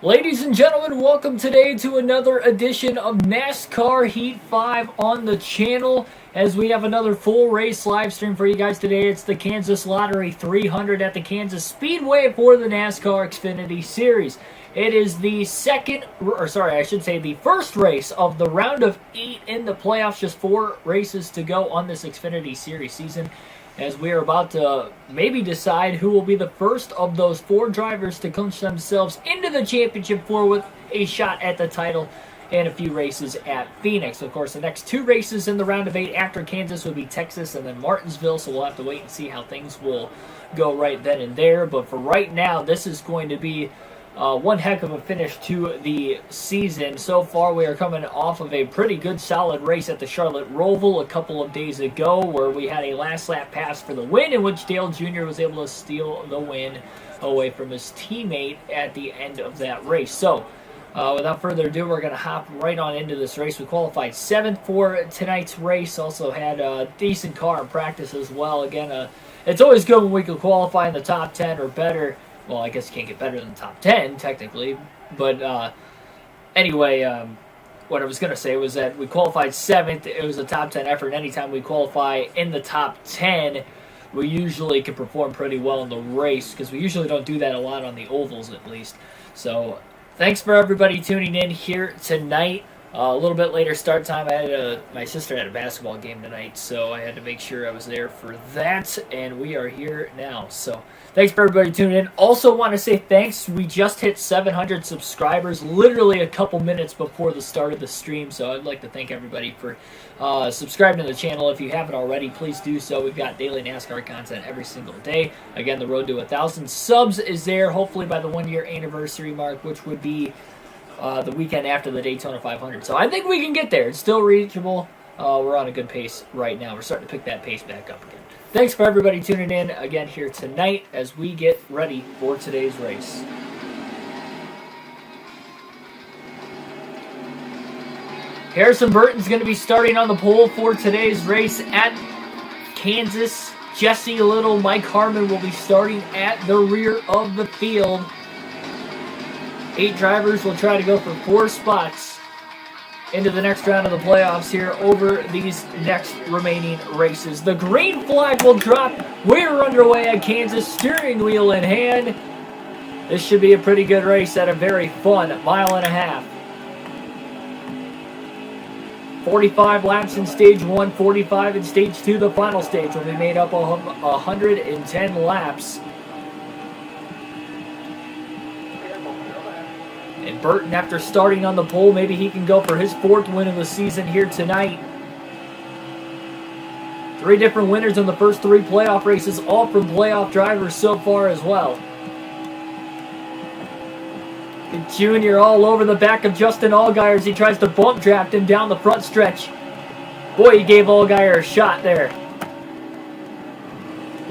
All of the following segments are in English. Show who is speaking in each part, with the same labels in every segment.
Speaker 1: Ladies and gentlemen, welcome today to another edition of NASCAR Heat 5 on the channel. As we have another full race live stream for you guys today. It's the Kansas Lottery 300 at the Kansas Speedway for the NASCAR Xfinity Series. It is the the first race of the round of 8 in the playoffs. Just 4 races to go on this Xfinity Series season, as we are about to maybe decide who will be the first of those 4 drivers to clinch themselves into the championship 4 with a shot at the title and a few races at Phoenix. Of course, the next 2 races in the round of 8 after Kansas would be Texas and then Martinsville, so we'll have to wait and see how things will go right then and there. But for right now, this is going to be one heck of a finish to the season. So far, we are coming off of a pretty good, solid race at the Charlotte Roval a couple of days ago, where we had a last lap pass for the win, in which Dale Jr. was able to steal the win away from his teammate at the end of that race. So, without further ado, we're going to hop right on into this race. We qualified 7th for tonight's race. Also had a decent car in practice as well. Again, it's always good when we can qualify in the top 10 or better. Well, I guess you can't get better than the top 10, technically. But anyway, what I was going to say was that we qualified 7th. It was a top 10 effort. Anytime we qualify in the top 10, we usually can perform pretty well in the race, because we usually don't do that a lot on the ovals, at least. So, thanks for everybody tuning in here tonight. A little bit later start time. My sister had a basketball game tonight, so I had to make sure I was there for that, and we are here now. So, thanks for everybody tuning in. Also want to say thanks. We just hit 700 subscribers literally a couple minutes before the start of the stream, so I'd like to thank everybody for subscribing to the channel. If you haven't already, please do so. We've got daily NASCAR content every single day. Again, the road to 1,000 subs is there, hopefully by the 1-year anniversary mark, which would be the weekend after the Daytona 500. So I think we can get there. It's still reachable. We're on a good pace right now. We're starting to pick that pace back up again. Thanks for everybody tuning in again here tonight as we get ready for today's race. Harrison Burton's going to be starting on the pole for today's race at Kansas. Jesse Little, Mike Harmon will be starting at the rear of the field. 8 drivers will try to go for 4 spots into the next round of the playoffs here over these next remaining races. The green flag will drop. We're underway at Kansas, steering wheel in hand. This should be a pretty good race at a very fun 1.5 miles. 45 laps in stage 1, 45 in stage 2. The final stage will be made up of 110 laps. And Burton, after starting on the pole, maybe he can go for his 4th win of the season here tonight. 3 different winners in the first 3 playoff races, all from playoff drivers so far as well. And Junior all over the back of Justin Allgaier as he tries to bump draft him down the front stretch. Boy, he gave Allgaier a shot there.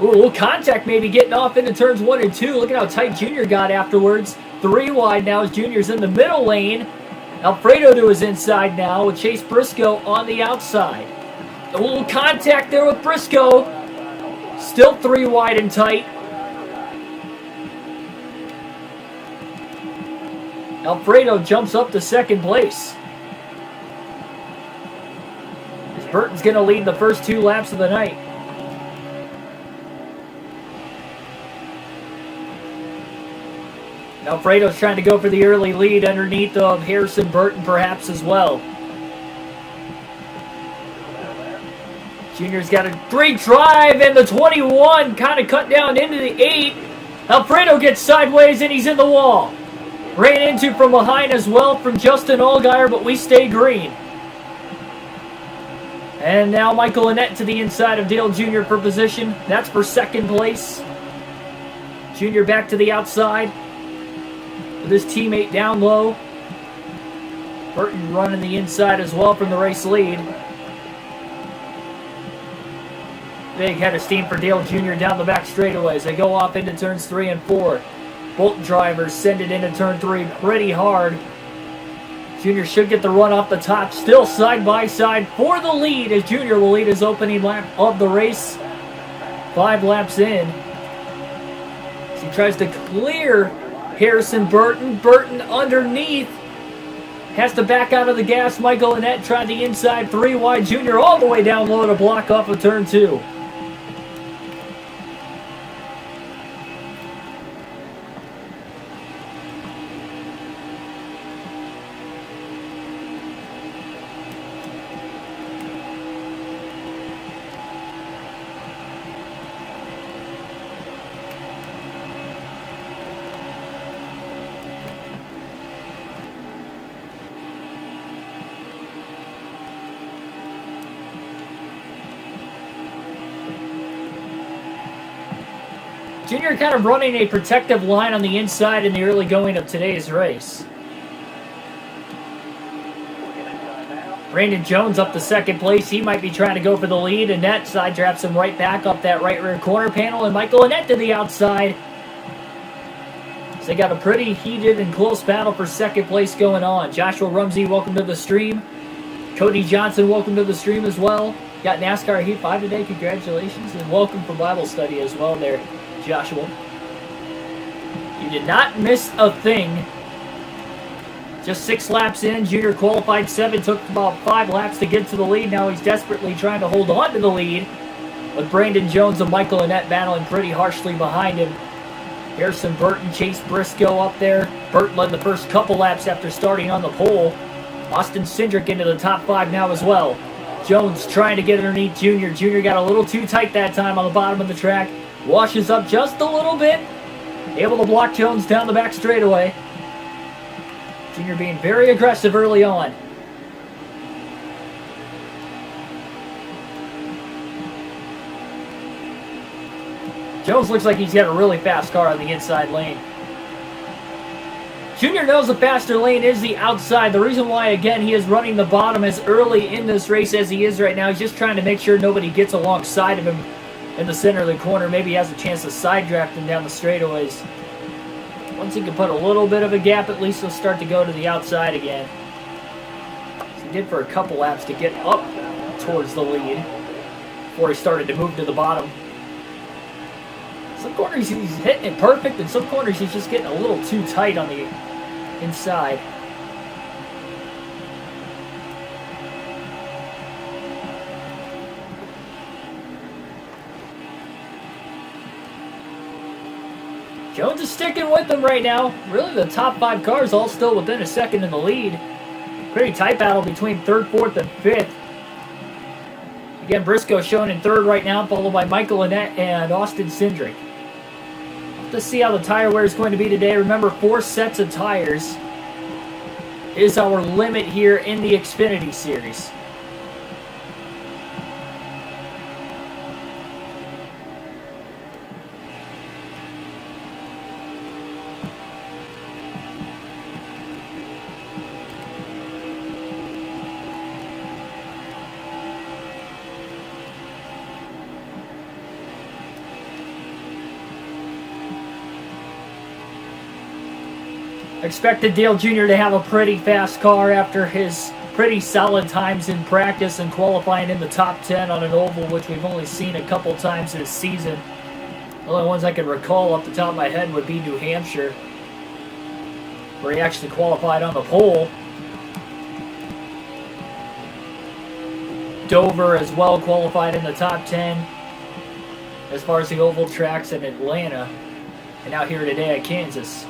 Speaker 1: Ooh, a little contact maybe getting off into turns 1 and 2. Look at how tight Junior got afterwards. 3 wide now as Junior's in the middle lane. Alfredo to his inside now with Chase Briscoe on the outside. A little contact there with Briscoe. Still 3 wide and tight. Alfredo jumps up to 2nd place. As Burton's going to lead the first 2 laps of the night. Alfredo's trying to go for the early lead underneath of Harrison Burton perhaps as well. Junior's got a great drive, and the 21 kind of cut down into the 8. Alfredo gets sideways and he's in the wall. Ran into from behind as well from Justin Allgaier, but we stay green. And now Michael Annett to the inside of Dale Jr. for position. That's for 2nd place. Junior back to the outside with his teammate down low. Burton running the inside as well from the race lead. Big head of steam for Dale Jr. down the back straightaways. They go off into turns 3 and 4. Both drivers send it into turn 3 pretty hard. Junior should get the run off the top. Still side by side for the lead as Junior will lead his opening lap of the race. 5 laps in. As he tries to clear Harrison Burton. Burton underneath. Has to back out of the gas. Michael Annett tried the inside 3 wide. Junior all the way down low to block off of turn 2. Junior kind of running a protective line on the inside in the early going of today's race. Brandon Jones up to second place. He might be trying to go for the lead. Annett side traps him right back up that right rear corner panel. And Michael Annett to the outside. So they got a pretty heated and close battle for second place going on. Joshua Rumsey, welcome to the stream. Cody Johnson, welcome to the stream as well. Got NASCAR Heat 5 today. Congratulations. And welcome for Bible study as well there, Joshua. You did not miss a thing. Just 6 laps in. Junior qualified 7. Took about 5 laps to get to the lead. Now he's desperately trying to hold on to the lead, with Brandon Jones and Michael Annett battling pretty harshly behind him. Harrison Burton, Chase Briscoe up there. Burton led the first couple laps after starting on the pole. Austin Cindric into the top 5 now as well. Jones trying to get underneath Junior. Junior got a little too tight that time on the bottom of the track. Washes up just a little bit. Able to block Jones down the back straightaway. Junior being very aggressive early on. Jones looks like he's got a really fast car on the inside lane. Junior knows the faster lane is the outside. The reason why, again, he is running the bottom as early in this race as he is right now, he's just trying to make sure nobody gets alongside of him in the center of the corner. Maybe he has a chance to side draft him down the straightaways. Once he can put a little bit of a gap, at least he'll start to go to the outside again. So he did for a couple laps to get up towards the lead before he started to move to the bottom. Some corners he's hitting it perfect, and some corners he's just getting a little too tight on the inside. Jones is sticking with them right now. Really, the top 5 cars all still within a second in the lead. Pretty tight battle between 3rd, 4th, and 5th. Again, Briscoe shown in 3rd right now, followed by Michael Annett and Austin Cindric. Let's see how the tire wear is going to be today. Remember, 4 sets of tires is our limit here in the Xfinity series. Expected Dale Jr. to have a pretty fast car after his pretty solid times in practice and qualifying in the top 10 on an oval, which we've only seen a couple times this season. The only ones I can recall off the top of my head would be New Hampshire, where he actually qualified on the pole. Dover as well qualified in the top 10 as far as the oval tracks in Atlanta, and now here today at Kansas.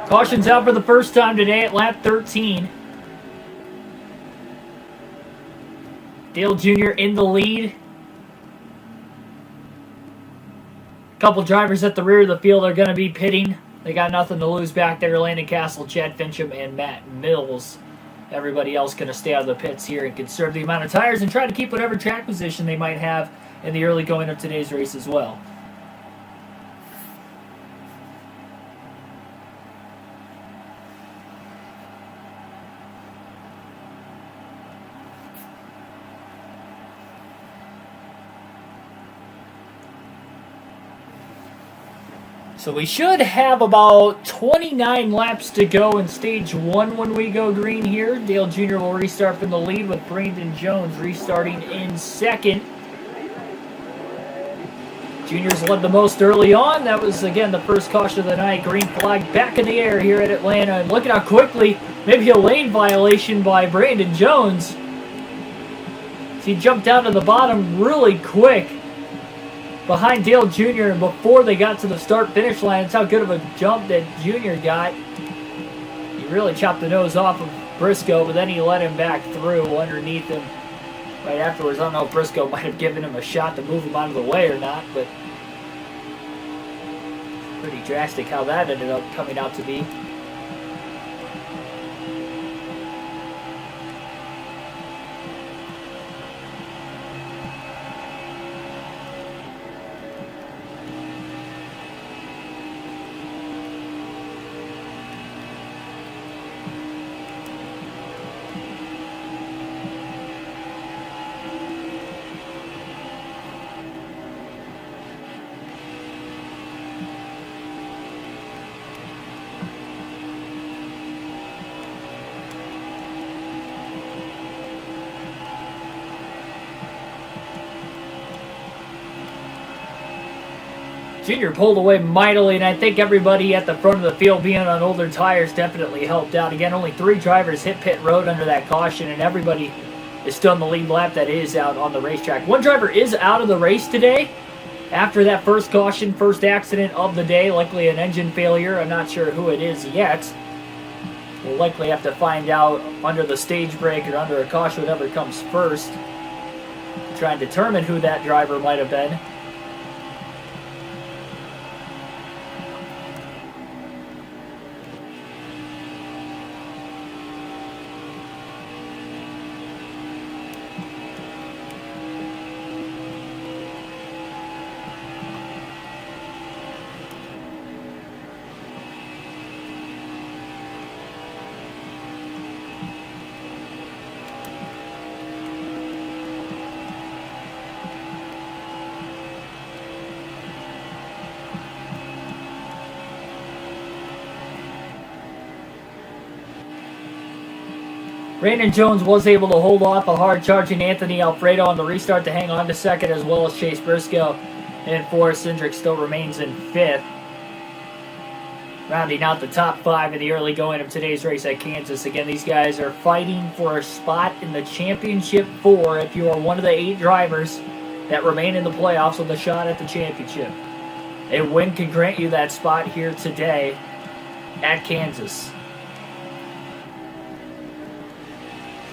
Speaker 1: Caution's out for the first time today at lap 13. Dale Jr. in the lead. A couple drivers at the rear of the field are going to be pitting. They got nothing to lose back there. Landon Castle, Chad Fincham, and Matt Mills. Everybody else going to stay out of the pits here and conserve the amount of tires and try to keep whatever track position they might have in the early going of today's race as well. So we should have about 29 laps to go in stage 1 when we go green here. Dale Jr. will restart from the lead with Brandon Jones restarting in second. Junior's led the most early on. That was, again, the first caution of the night. Green flag back in the air here at Atlanta. And look at how quickly, maybe a lane violation by Brandon Jones. So he jumped down to the bottom really quick behind Dale Jr. and before they got to the start-finish line. That's how good of a jump that Jr. got. He really chopped the nose off of Briscoe, but then he let him back through underneath him right afterwards. I don't know if Briscoe might have given him a shot to move him out of the way or not, but pretty drastic how that ended up coming out to be. Junior pulled away mightily, and I think everybody at the front of the field being on older tires definitely helped out. Again, only 3 drivers hit pit road under that caution, and everybody is still on the lead lap that is out on the racetrack. 1 driver is out of the race today after that first caution, first accident of the day, likely an engine failure. I'm not sure who it is yet. We'll likely have to find out under the stage break or under a caution, whatever comes first, to try and determine who that driver might have been. Brandon Jones was able to hold off a hard-charging Anthony Alfredo on the restart to hang on to second, as well as Chase Briscoe in fourth. Cindric still remains in fifth. Rounding out the top 5 in the early going of today's race at Kansas. Again, these guys are fighting for a spot in the championship 4 if you are one of the 8 drivers that remain in the playoffs with a shot at the championship. A win can grant you that spot here today at Kansas.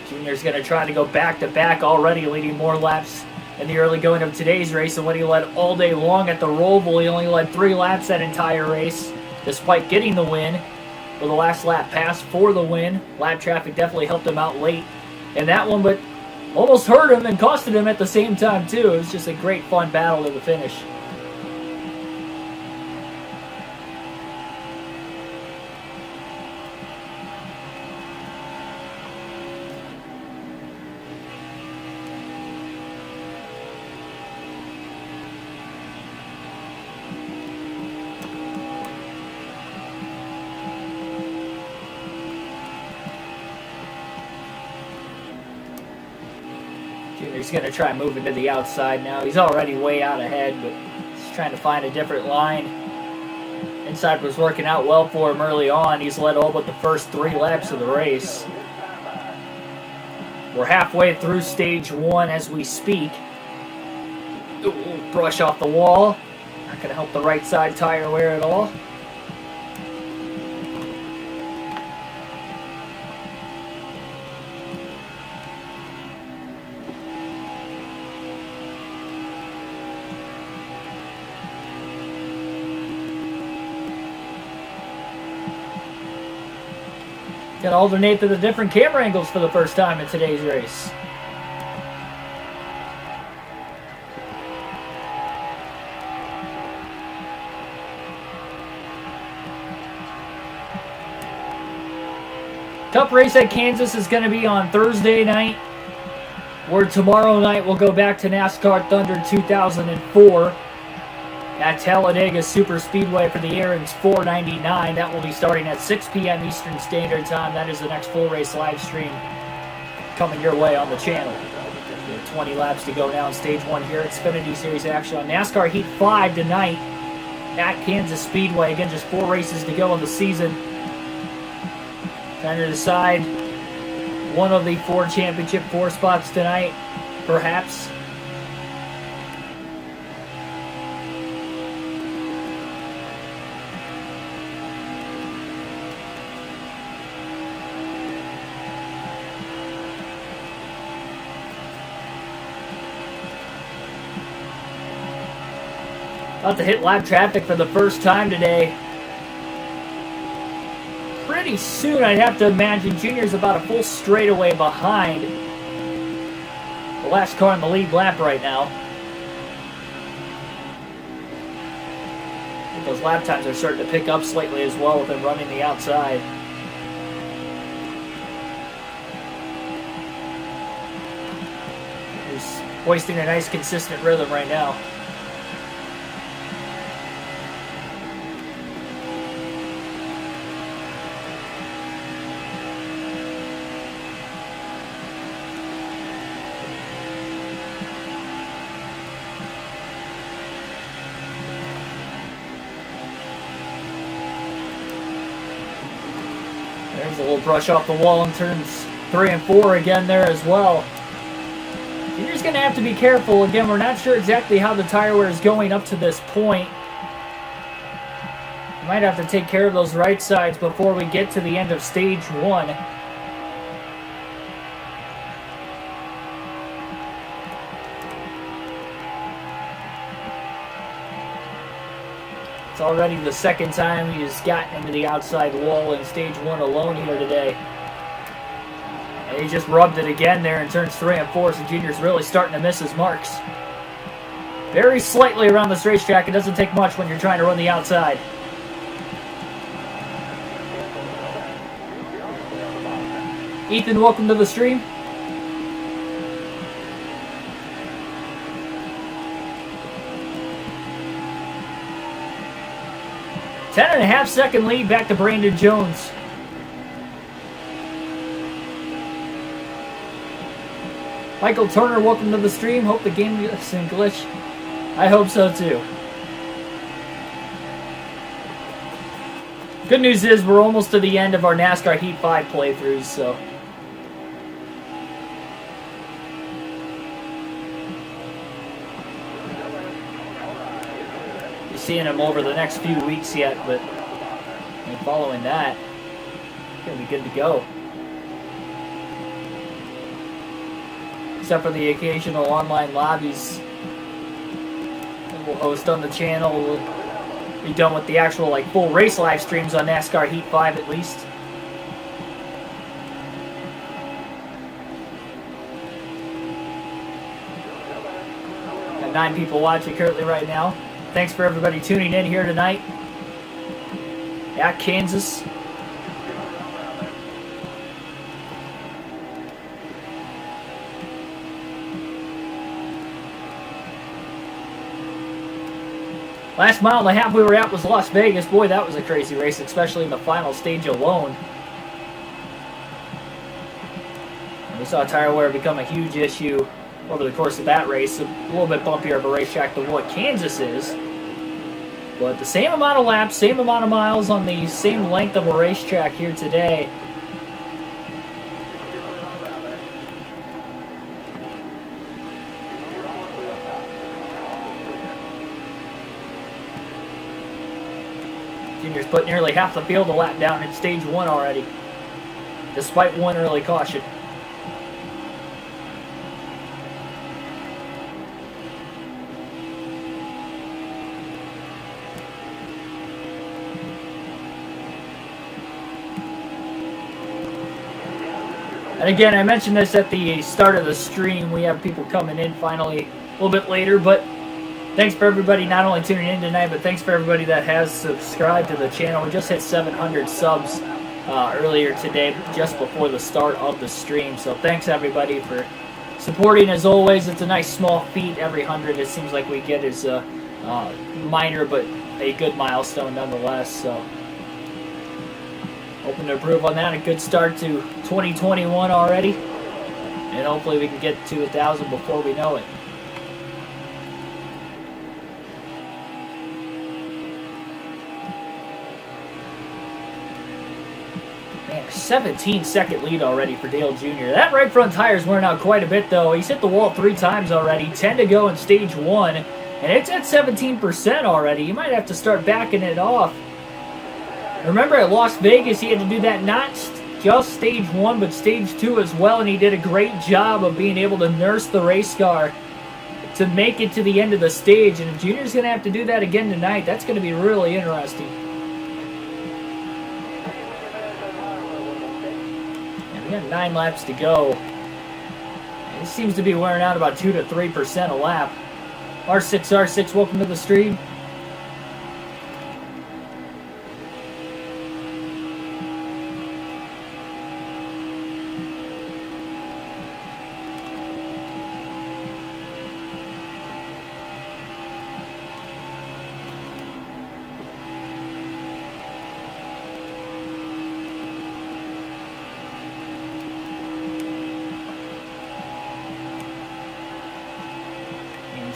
Speaker 1: Junior's going to try to go back-to-back, already leading more laps in the early going of today's race than what he led all day long at the Roval. He only led 3 laps that entire race, despite getting the win with the last lap pass for the win. Lap traffic definitely helped him out late in that one, but almost hurt him and costed him at the same time, too. It was just a great, fun battle to the finish. He's going to try moving to the outside now. He's already way out ahead, but he's trying to find a different line. Inside was working out well for him early on. He's led all but the first 3 laps of the race. We're halfway through stage 1 as we speak. Ooh, brush off the wall. Not going to help the right side tire wear at all. Got to alternate to the different camera angles for the first time in today's race. Cup race at Kansas is going to be on Thursday night, where tomorrow night we'll go back to NASCAR Thunder 2004. at Talladega Super Speedway for the Aaron's 499. That will be starting at 6 p.m. Eastern Standard Time. That is the next full race live stream coming your way on the channel. 20 laps to go now in Stage 1 here at Xfinity Series action on NASCAR Heat 5 tonight at Kansas Speedway. Again, just 4 races to go in the season. Trying to decide one of the 4 championship 4 spots tonight, perhaps. About to hit live traffic for the first time today. Pretty soon, I'd have to imagine Junior's about a full straightaway behind the last car in the lead lap right now. I think those lap times are starting to pick up slightly as well with him running the outside. He's hoisting a nice consistent rhythm right now. There's a little brush off the wall in turns 3 and 4 again there as well. Junior's going to have to be careful. Again, we're not sure exactly how the tire wear is going up to this point. We might have to take care of those right sides before we get to the end of Stage 1. It's already the second time he's gotten into the outside wall in Stage 1 alone here today. And he just rubbed it again there in turns 3 and 4, so Junior's really starting to miss his marks. Very slightly around this racetrack. It doesn't take much when you're trying to run the outside. Ethan, welcome to the stream. Ten-and-a-half-second lead back to Brandon Jones. Michael Turner, welcome to the stream. Hope the game isn't glitch. I hope so too. Good news is we're almost to the end of our NASCAR Heat 5 playthroughs, so. Seeing him over the next few weeks yet, but following that, it's going to be good to go. Except for the occasional online lobbies that we'll host on the channel. We'll be done with the actual full race live streams on NASCAR Heat 5 at least. Got 9 people watching currently right now. Thanks for everybody tuning in here tonight at Kansas. Last mile and a half we were at was Las Vegas. Boy, that was a crazy race, especially in the final stage alone. And we saw tire wear become a huge issue over the course of that race. A little bit bumpier of a racetrack than what Kansas is. But the same amount of laps, same amount of miles on the same length of a racetrack here today. Junior's put nearly half the field a lap down in Stage 1 already, despite one early caution. And again, I mentioned this at the start of the stream. We have people coming in finally a little bit later, but thanks for everybody not only tuning in tonight, but thanks for everybody that has subscribed to the channel. We just hit 700 subs earlier today, just before the start of the stream. So thanks everybody for supporting as always. It's a nice small feat. Every 100 it seems like we get is Minor, but a good milestone nonetheless. So, hoping to improve on that. A good start to 2021 already. And hopefully we can get to 1,000 before we know it. Man, 17-second lead already for Dale Jr. That right front tire's wearing out quite a bit, though. He's hit the wall 3 times already. 10 to go in stage 1. And it's at 17% already. You might have to start backing it off. Remember at Las Vegas, he had to do that not just stage 1, but stage 2 as well. And he did a great job of being able to nurse the race car to make it to the end of the stage. And if Junior's going to have to do that again tonight, that's going to be really interesting. We got 9 laps to go. It seems to be wearing out about 2 to 3% a lap. R6, welcome to the stream.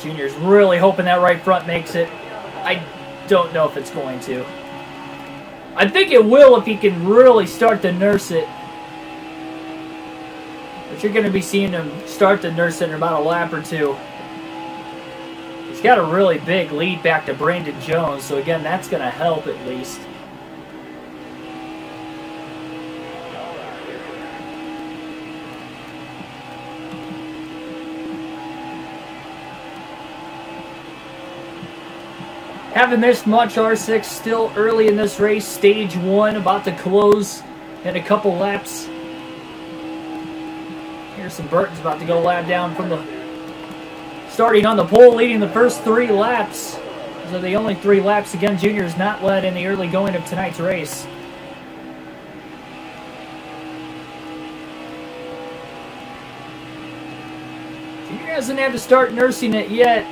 Speaker 1: Junior's really hoping that right front makes it. I don't know if it's going to. I think it will if he can really start to nurse it. But you're going to be seeing him start to nurse it in about a lap or 2. He's got a really big lead back to Brandon Jones, so again, that's going to help at least. Haven't missed much, R6, still early in this race. Stage 1 about to close in a couple laps. Harrison Burton's about to go lap down from the... starting on the pole, leading the first 3 laps. Those are the only 3 laps. Again, Junior's not led in the early going of tonight's race. Junior hasn't had to start nursing it yet.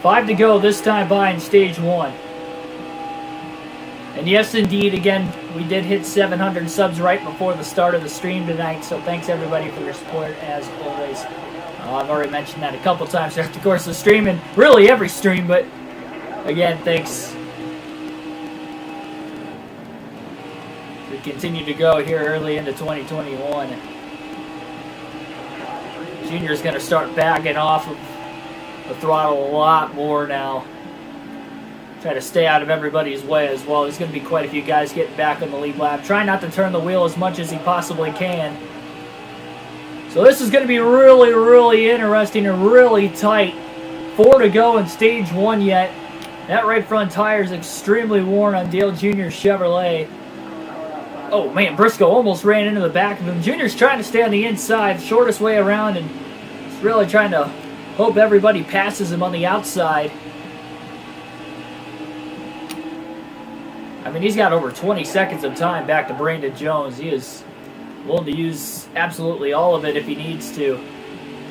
Speaker 1: Five to go this time by in stage 1. And yes, indeed, again, we did hit 700 subs right before the start of the stream tonight, so thanks everybody for your support as always. I've already mentioned that a couple times throughout the course of the stream, and really every stream, but again, thanks. We continue to go here early into 2021. Junior's going to start backing off of the throttle a lot more now. Try to stay out of everybody's way as well. There's going to be quite a few guys getting back on the lead lap. Try not to turn the wheel as much as he possibly can. So this is going to be really, really interesting and really tight. 4 to go in stage 1 yet. That right front tire is extremely worn on Dale Jr.'s Chevrolet. Oh man, Briscoe almost ran into the back of him. Junior's trying to stay on the inside, shortest way around, and he's really trying to hope everybody passes him on the outside. I mean, he's got over 20 seconds of time back to Brandon Jones. He is willing to use absolutely all of it if he needs to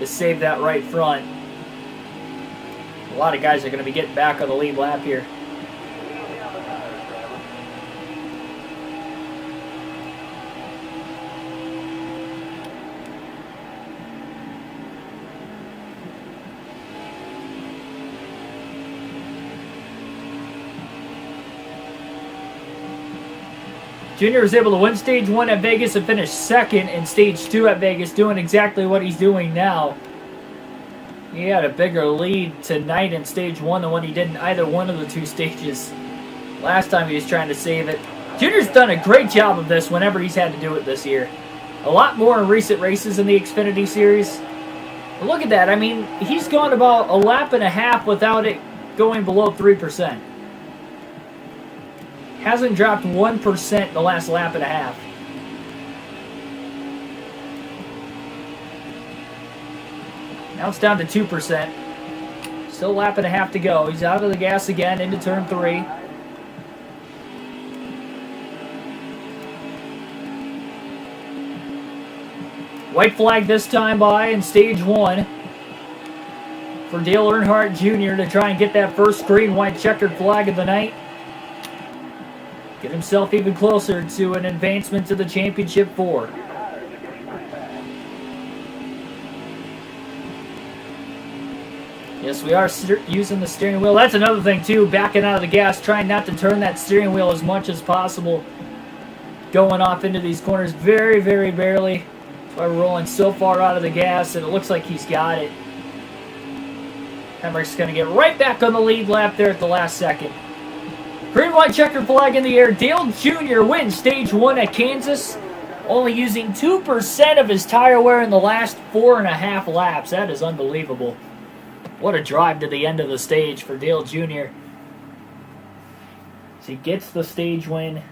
Speaker 1: save that right front. A lot of guys are going to be getting back on the lead lap here. Junior was able to win stage 1 at Vegas and finish 2nd in stage 2 at Vegas, doing exactly what he's doing now. He had a bigger lead tonight in stage 1 than what he did in either one of the 2 stages. Last time he was trying to save it. Junior's done a great job of this whenever he's had to do it this year. A lot more in recent races in the Xfinity series. But look at that. I mean, he's gone about a lap and a half without it going below 3%. Hasn't dropped 1% the last lap and a half. Now it's down to 2%. Still a lap and a half to go. He's out of the gas again into turn 3. White flag this time by in stage 1 for Dale Earnhardt Jr. to try and get that first green-white checkered flag of the night. Get himself even closer to an advancement to the championship 4. Yes, we are using the steering wheel. That's another thing, too. Backing out of the gas, trying not to turn that steering wheel as much as possible. Going off into these corners very, very barely. That's why we're rolling so far out of the gas, and it looks like he's got it. Hemrick's going to get right back on the lead lap there at the last second. Green, white, checkered flag in the air. Dale Jr. wins stage 1 at Kansas. Only using 2% of his tire wear in the last 4.5 laps. That is unbelievable. What a drive to the end of the stage for Dale Jr. So he gets the stage win.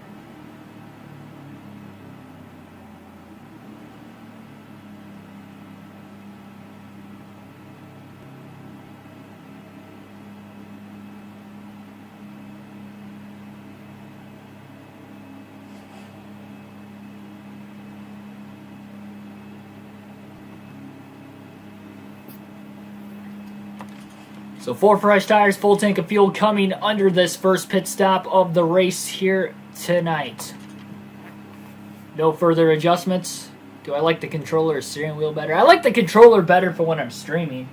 Speaker 1: So 4 fresh tires, full tank of fuel coming under this first pit stop of the race here tonight. No further adjustments. Do I like the controller or steering wheel better? I like the controller better for when I'm streaming.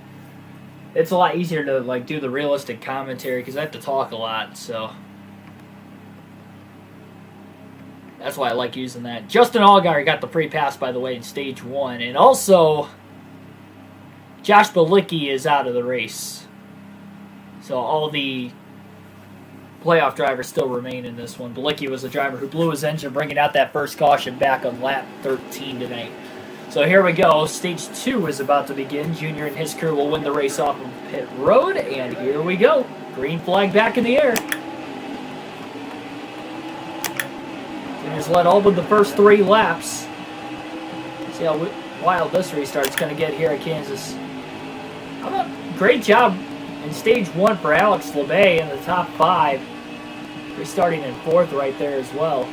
Speaker 1: It's a lot easier to like do the realistic commentary because I have to talk a lot, so that's why I like using that. Justin Allgaier got the free pass, by the way, in stage 1. And also, Josh Bilicki is out of the race. So all the playoff drivers still remain in this one. Bilicki was the driver who blew his engine, bringing out that first caution back on lap 13 tonight. So here we go. Stage 2 is about to begin. Junior and his crew will win the race off of pit road. And here we go. Green flag back in the air. Junior's led all but the first 3 laps. See how wild this restart's going to get here at Kansas. How about great job in stage 1 for Alex LeBay in the top 5. Restarting in 4th right there as well.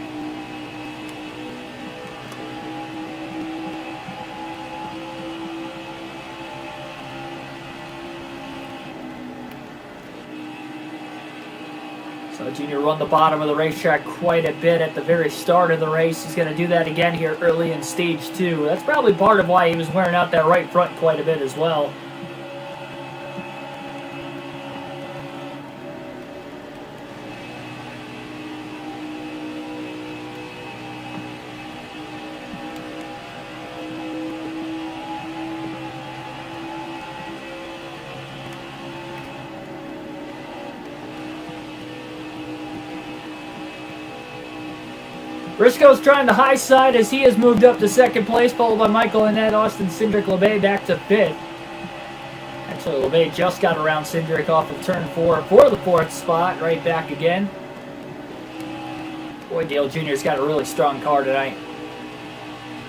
Speaker 1: So Junior run the bottom of the racetrack quite a bit at the very start of the race. He's going to do that again here early in stage 2. That's probably part of why he was wearing out that right front quite a bit as well. Briscoe's trying the high side as he has moved up to 2nd place, followed by Michael Annette, Austin Cindric, LeBay back to 5th. Actually, LeBay just got around Cindric off of turn 4 for the 4th spot, right back again. Boy, Dale Jr.'s got a really strong car tonight.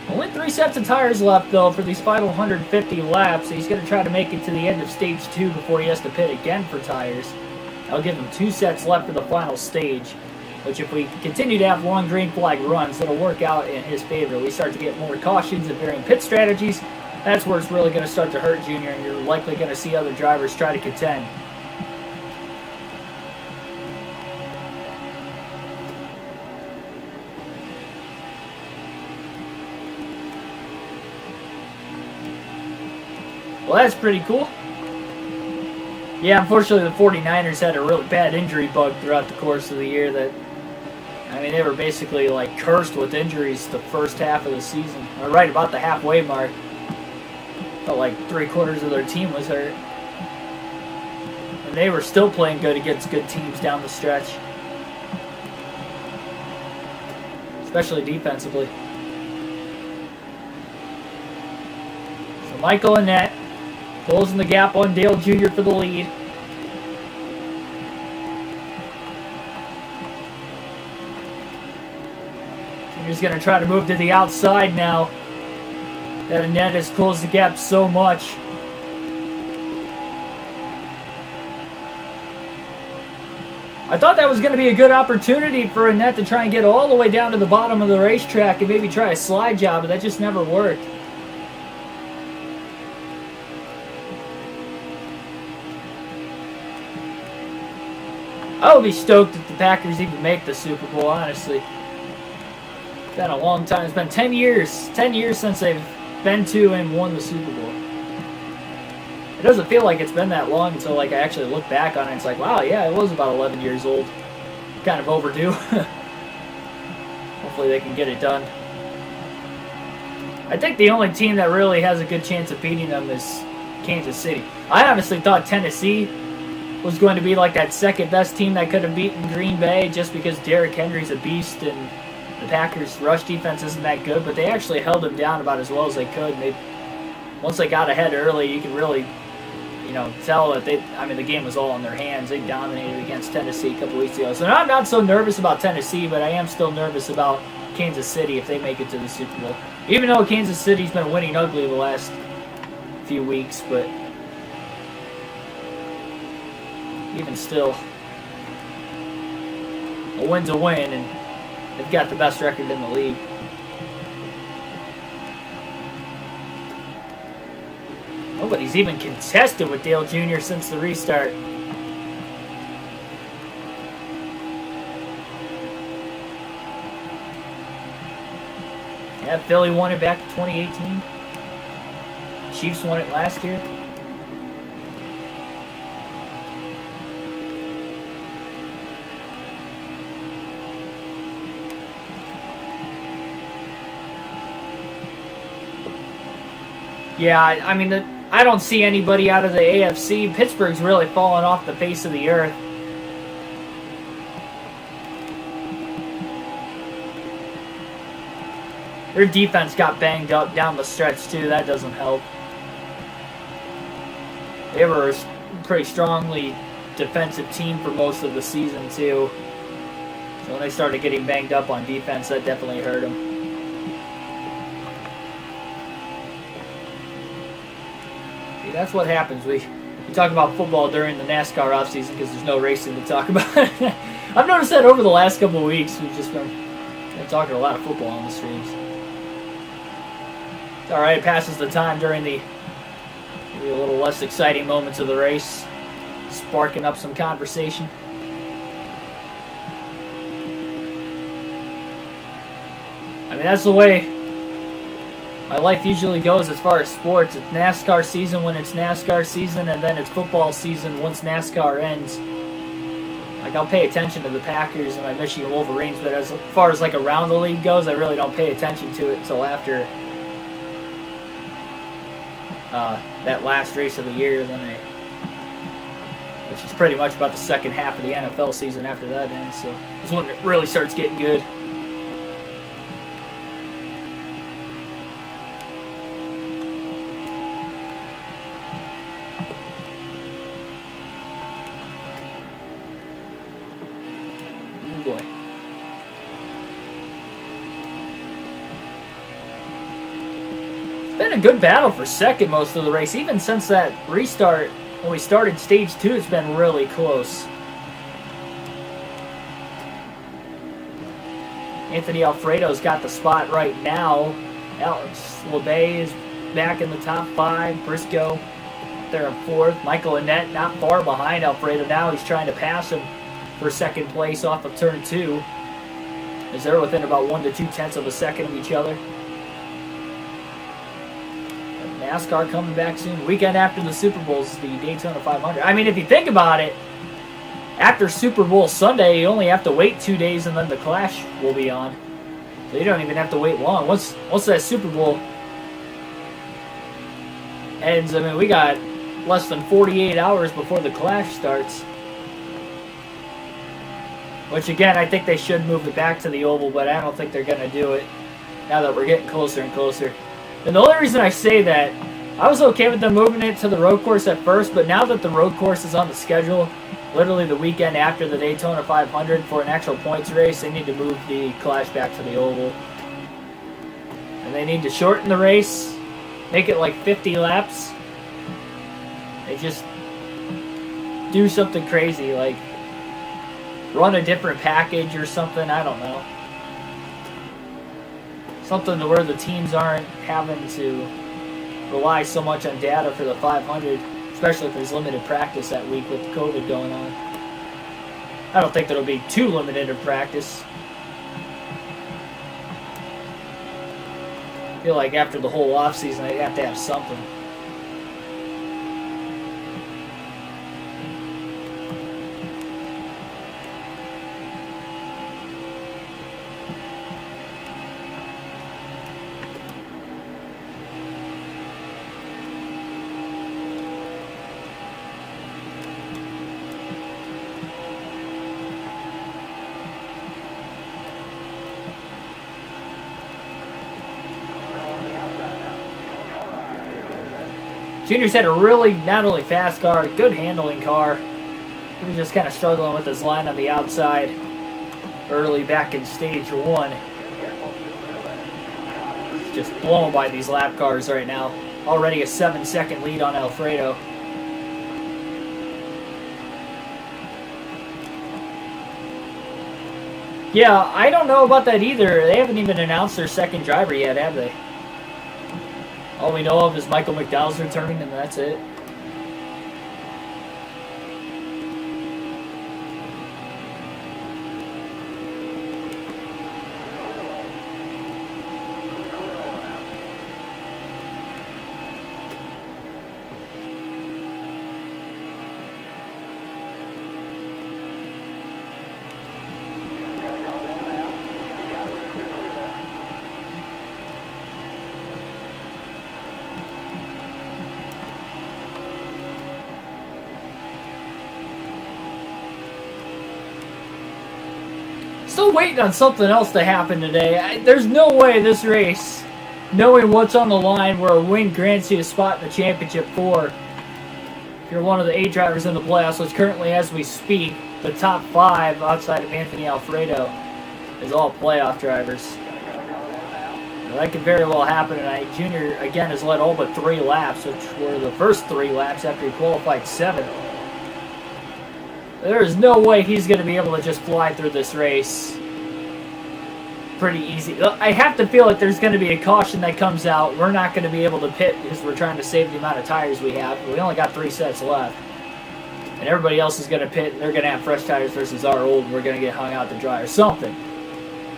Speaker 1: Only 3 sets of tires left, though, for these final 150 laps. So he's going to try to make it to the end of stage 2 before he has to pit again for tires. I'll give him 2 sets left for the final stage. Which, if we continue to have long green flag runs, it'll work out in his favor. We start to get more cautions and varying pit strategies. That's where it's really going to start to hurt Junior, and you're likely going to see other drivers try to contend. Well, that's pretty cool. Yeah, unfortunately, the 49ers had a really bad injury bug throughout the course of the year that, I mean, they were basically like cursed with injuries the first half of the season. Or right about the halfway mark. Felt like 3/4 of their team was hurt. And they were still playing good against good teams down the stretch. Especially defensively. So Michael Annette closing the gap on Dale Jr. for the lead. Junior's going to try to move to the outside now. That Annette has closed the gap so much. I thought that was going to be a good opportunity for Annette to try and get all the way down to the bottom of the racetrack and maybe try a slide job, but that just never worked. I would be stoked if the Packers even make the Super Bowl, honestly. It's been a long time. It's been 10 years. 10 years since they've been to and won the Super Bowl. It doesn't feel like it's been that long until like I actually look back on it. It's like, wow, yeah, it was about 11 years old. Kind of overdue. Hopefully they can get it done. I think the only team that really has a good chance of beating them is Kansas City. I honestly thought Tennessee was going to be like that second best team that could have beaten Green Bay just because Derrick Henry's a beast and the Packers' rush defense isn't that good, but they actually held them down about as well as they could. And once they got ahead early, you can really, tell that the game was all in their hands. They dominated against Tennessee a couple weeks ago. So I'm not so nervous about Tennessee, but I am still nervous about Kansas City if they make it to the Super Bowl. Even though Kansas City's been winning ugly the last few weeks, but even still, a win's a win, and they've got the best record in the league. Nobody's even contested with Dale Jr. since the restart. Yeah, Philly won it back in 2018. Chiefs won it last year. Yeah, I don't see anybody out of the AFC. Pittsburgh's really fallen off the face of the earth. Their defense got banged up down the stretch, too. That doesn't help. They were a pretty strongly defensive team for most of the season, too. So when they started getting banged up on defense, that definitely hurt them. That's what happens. We talk about football during the NASCAR offseason because there's no racing to talk about. I've noticed that over the last couple of weeks. We've just been talking a lot of football on the streams. It's alright, it passes the time during the maybe a little less exciting moments of the race, sparking up some conversation. That's the way my life usually goes as far as sports. It's NASCAR season when it's NASCAR season, and then it's football season once NASCAR ends. Like, I'll pay attention to the Packers and my Michigan Wolverines, but as far as like around the league goes, I really don't pay attention to it until after that last race of the year, which is pretty much about the second half of the NFL season after that ends. So it's when it really starts getting good. Been a good battle for second most of the race. Even since that restart, when we started stage 2, it's been really close. Anthony Alfredo's got the spot right now. Alex LeBay is back in the top 5. Briscoe there in 4th. Michael Annett not far behind Alfredo now. He's trying to pass him for second place off of turn 2. As they're within about 1 to 2 tenths of a second of each other. NASCAR coming back soon. Weekend after the Super Bowl is the Daytona 500. If you think about it, after Super Bowl Sunday, you only have to wait 2 days and then the Clash will be on. So you don't even have to wait long. Once that Super Bowl ends, we got less than 48 hours before the Clash starts. Which, again, I think they should move it back to the Oval, but I don't think they're going to do it now that we're getting closer and closer. And the only reason I say that, I was okay with them moving it to the road course at first, but now that the road course is on the schedule, literally the weekend after the Daytona 500 for an actual points race, they need to move the Clash back to the Oval. And they need to shorten the race, make it like 50 laps. They just do something crazy, like run a different package or something. I don't know. Something to where the teams aren't having to rely so much on data for the 500, especially if there's limited practice that week with COVID going on. I don't think that'll be too limited of practice. I feel like after the whole offseason, they'd have to have something. Junior's had a really, not only fast car, good handling car. He was just kind of struggling with his line on the outside early back in stage 1. Just blown by these lap cars right now. Already a 7-second lead on Alfredo. Yeah, I don't know about that either. They haven't even announced their second driver yet, have they? All we know of is Michael McDowell's returning, and that's it. Still waiting on something else to happen today. There's no way this race, knowing what's on the line, where a win grants you a spot in the championship 4. If you're one of the 8 drivers in the playoffs, which currently, as we speak, the top 5 outside of Anthony Alfredo is all playoff drivers. Now, that could very well happen tonight. Junior, again, has led all but 3 laps, which were the first 3 laps after he qualified 7th. There is no way he's going to be able to just fly through this race pretty easy. I have to feel like there's going to be a caution that comes out. We're not going to be able to pit because we're trying to save the amount of tires we have. We only got 3 sets left. And everybody else is going to pit, and they're going to have fresh tires versus our old, and we're going to get hung out to dry or something.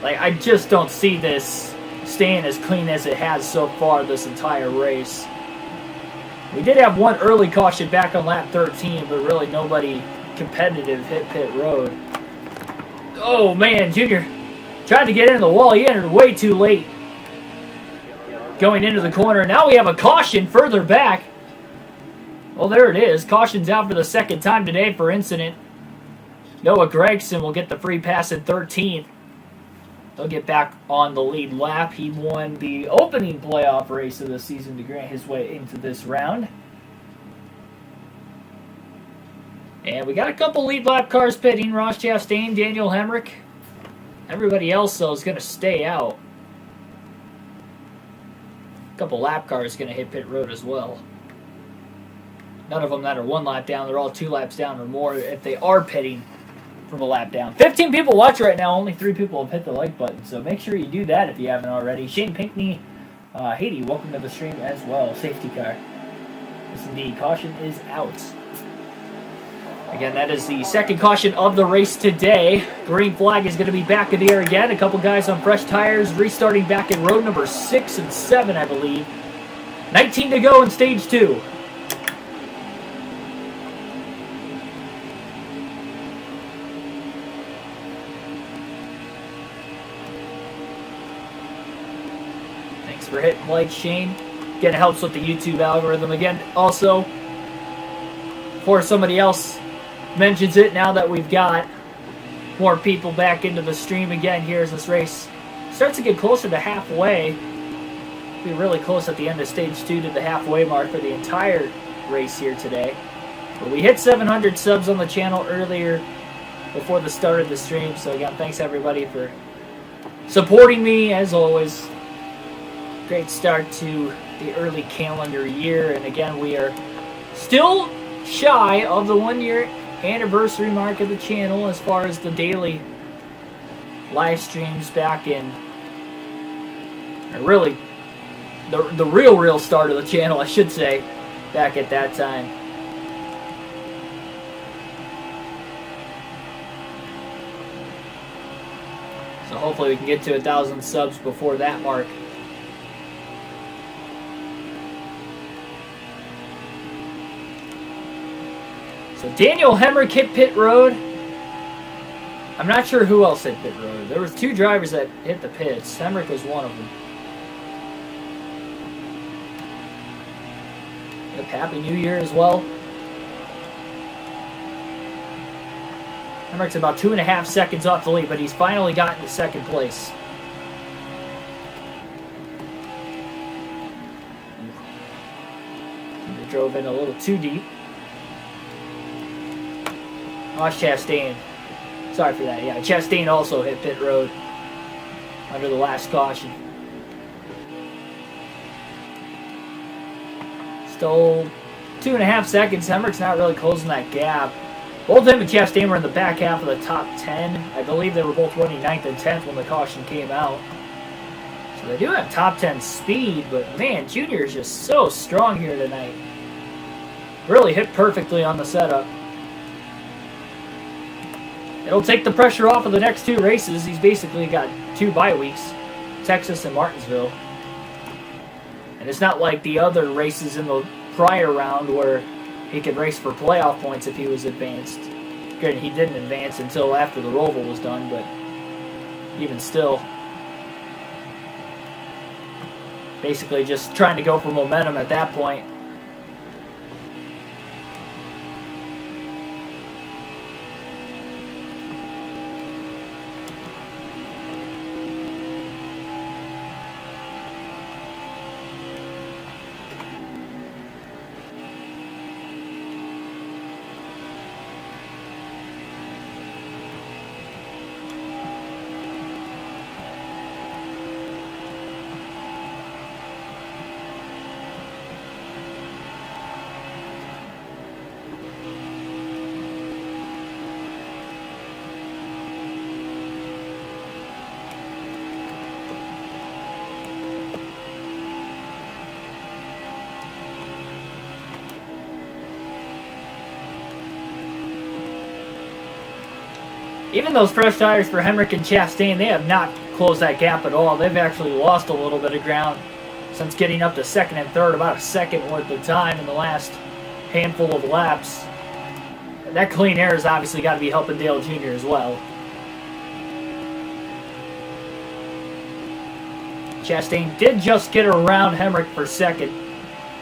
Speaker 1: Like, I just don't see this staying as clean as it has so far this entire race. We did have one early caution back on lap 13, but really nobody competitive hit pit road. Oh man, Junior tried to get into the wall. He entered way too late going into the corner. Now we have a caution further back. Well, there it is. Caution's out for the second time today for incident. Noah Gregson will get the free pass in 13th. He'll get back on the lead lap. He won the opening playoff race of the season to grant his way into this round. And we got a couple lead lap cars pitting. Ross Chastain, Daniel Hemrick. Everybody else, though, is going to stay out. A couple lap cars going to hit pit road as well. None of them that are 1 lap down. They're all 2 laps down or more if they are pitting from a lap down. 15 people watch right now. Only 3 people have hit the like button. So make sure you do that if you haven't already. Shane Pinckney, Haiti, welcome to the stream as well. Safety car. Yes, indeed. Caution is out. Again, that is the second caution of the race today. Green flag is going to be back in the air again. A couple guys on fresh tires, restarting back in road number 6 and 7, I believe. 19 to go in stage 2. Thanks for hitting like, Shane. Again, it helps with the YouTube algorithm. Again, also, for somebody else mentions it, now that we've got more people back into the stream again here as this race starts to get closer to halfway. Be really close at the end of stage 2 to the halfway mark for the entire race here today. But we hit 700 subs on the channel earlier before the start of the stream, so again, thanks everybody for supporting me as always. Great start to the early calendar year, and again, we are still shy of the 1 year anniversary mark of the channel as far as the daily live streams back in, really, the real start of the channel, I should say, back at that time. So hopefully we can get to 1,000 subs before that mark. So Daniel Hemrick hit pit road. I'm not sure who else hit pit road. There was 2 drivers that hit the pits. Hemrick was one of them. Yep, Happy New Year as well. Hemrick's about 2.5 seconds off the lead, but he's finally gotten to second place. He drove in a little too deep. Ross Chastain. Sorry for that. Yeah, Chastain also hit pit road under the last caution. Still 2.5 seconds. Hemrick's not really closing that gap. Both him and Chastain were in the back half of the top 10. I believe they were both running 9th and 10th when the caution came out. So they do have top 10 speed, but man, Junior is just so strong here tonight. Really hit perfectly on the setup. It'll take the pressure off of the next 2 races. He's basically got 2 bye weeks, Texas and Martinsville. And it's not like the other races in the prior round where he could race for playoff points if he was advanced. Granted, he didn't advance until after the Roval was done, but even still. Basically just trying to go for momentum at that point. Even those fresh tires for Hemrick and Chastain, they have not closed that gap at all. They've actually lost a little bit of ground since getting up to second and third, about a second worth of time in the last handful of laps. And that clean air has obviously got to be helping Dale Jr. as well. Chastain did just get around Hemrick for second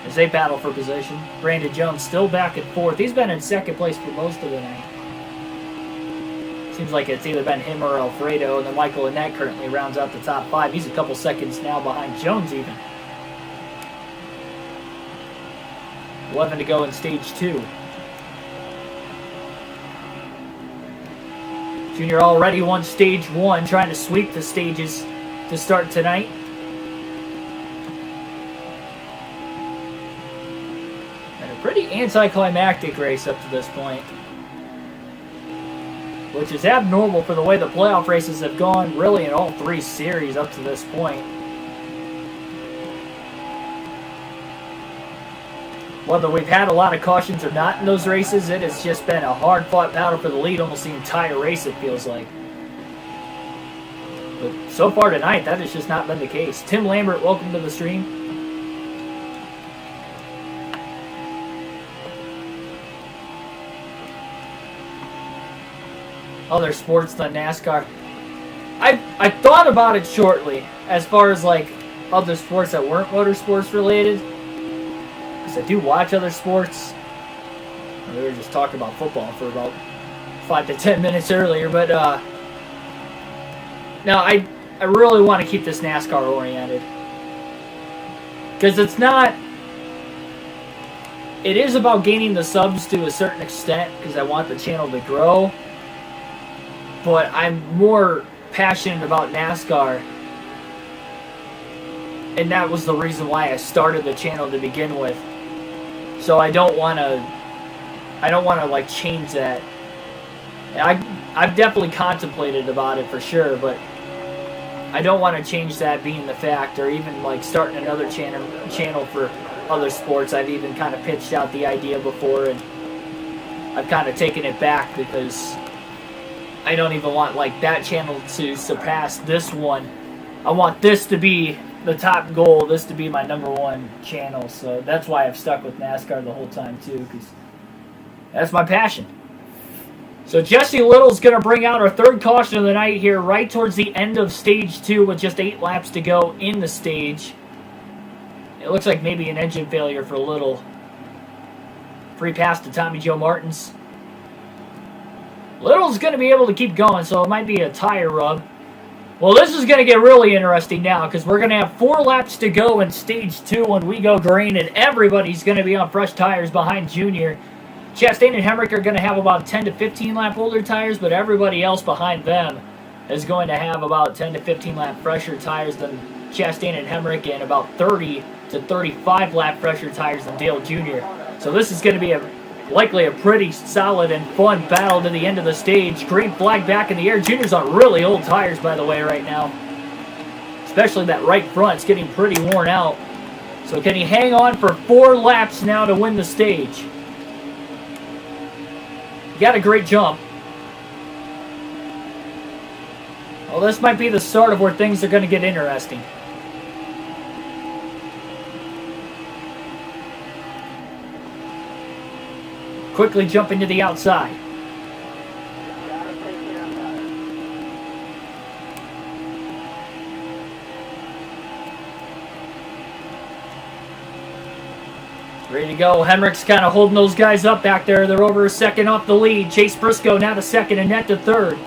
Speaker 1: as they battle for position. Brandon Jones still back at fourth. He's been in second place for most of the night. Seems like it's either been him or Alfredo, and then Michael Annett currently rounds out the top 5. He's a couple seconds now behind Jones even. 11 to go in stage 2. Junior already won stage 1, trying to sweep the stages to start tonight. And a pretty anticlimactic race up to this point, which is abnormal for the way the playoff races have gone, really, in all 3 series up to this point. Whether we've had a lot of cautions or not in those races, it has just been a hard-fought battle for the lead almost the entire race, it feels like. But so far tonight, that has just not been the case. Tim Lambert, welcome to the stream. Other sports than NASCAR. I thought about it shortly as far as like other sports that weren't motorsports related, because I do watch other sports. We were just talking about football for about 5 to 10 minutes earlier, but no, I really want to keep this NASCAR oriented, because it's not. It is about gaining the subs to a certain extent because I want the channel to grow. But I'm more passionate about NASCAR, and that was the reason why I started the channel to begin with. So I don't want to I don't want to like change that. I've definitely contemplated about it for sure, but I don't want to change that being the fact, or even like starting another channel for other sports. I've even kind of pitched out the idea before, and I've kind of taken it back because I don't even want like that channel to surpass this one. I want this to be the top goal, this to be my #1 channel. So that's why I've stuck with NASCAR the whole time too, because that's my passion. So Jesse Little's going to bring out our third caution of the night here right towards the end of stage 2 with just 8 laps to go in the stage. It looks like maybe an engine failure for Little. Free pass to Tommy Joe Martins. Little's going to be able to keep going, so it might be a tire rub. Well, this is going to get really interesting now because we're going to have 4 laps to go in stage 2 when we go green, and everybody's going to be on fresh tires behind Junior. Chastain and Hemrick are going to have about 10 to 15 lap older tires, but everybody else behind them is going to have about 10 to 15 lap fresher tires than Chastain and Hemrick, and about 30 to 35 lap fresher tires than Dale Jr. So this is going to be likely a pretty solid and fun battle to the end of the stage. Green flag back in the air. Junior's on really old tires, by the way, right now. Especially that right front's getting pretty worn out. So can he hang on for 4 laps now to win the stage? Got a great jump. Well, this might be the start of where things are going to get interesting. Quickly jumping to the outside. Ready to go. Hemrick's kind of holding those guys up back there. They're over a second off the lead. Chase Briscoe now to second and Net to third.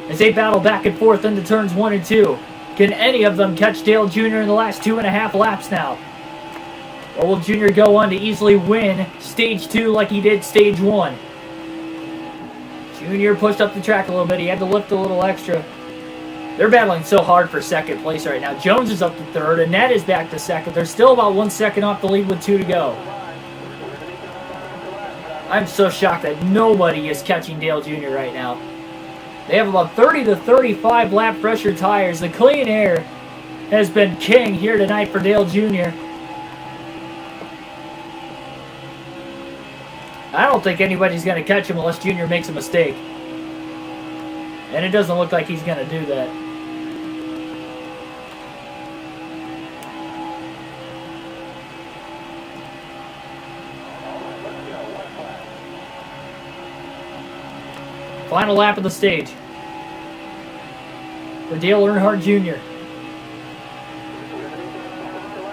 Speaker 1: As they battle back and forth into turns 1 and 2. Can any of them catch Dale Jr. in the last 2.5 laps now? Or will Jr. go on to easily win stage 2 like he did stage 1? Jr. pushed up the track a little bit. He had to lift a little extra. They're battling so hard for second place right now. Jones is up to third, and Ned is back to second. They're still about 1 second off the lead with 2 to go. I'm so shocked that nobody is catching Dale Jr. right now. They have about 30 to 35 lap fresher tires. The clean air has been king here tonight for Dale Jr. I don't think anybody's going to catch him unless Jr. makes a mistake. And it doesn't look like he's going to do that. Final lap of the stage for Dale Earnhardt Jr.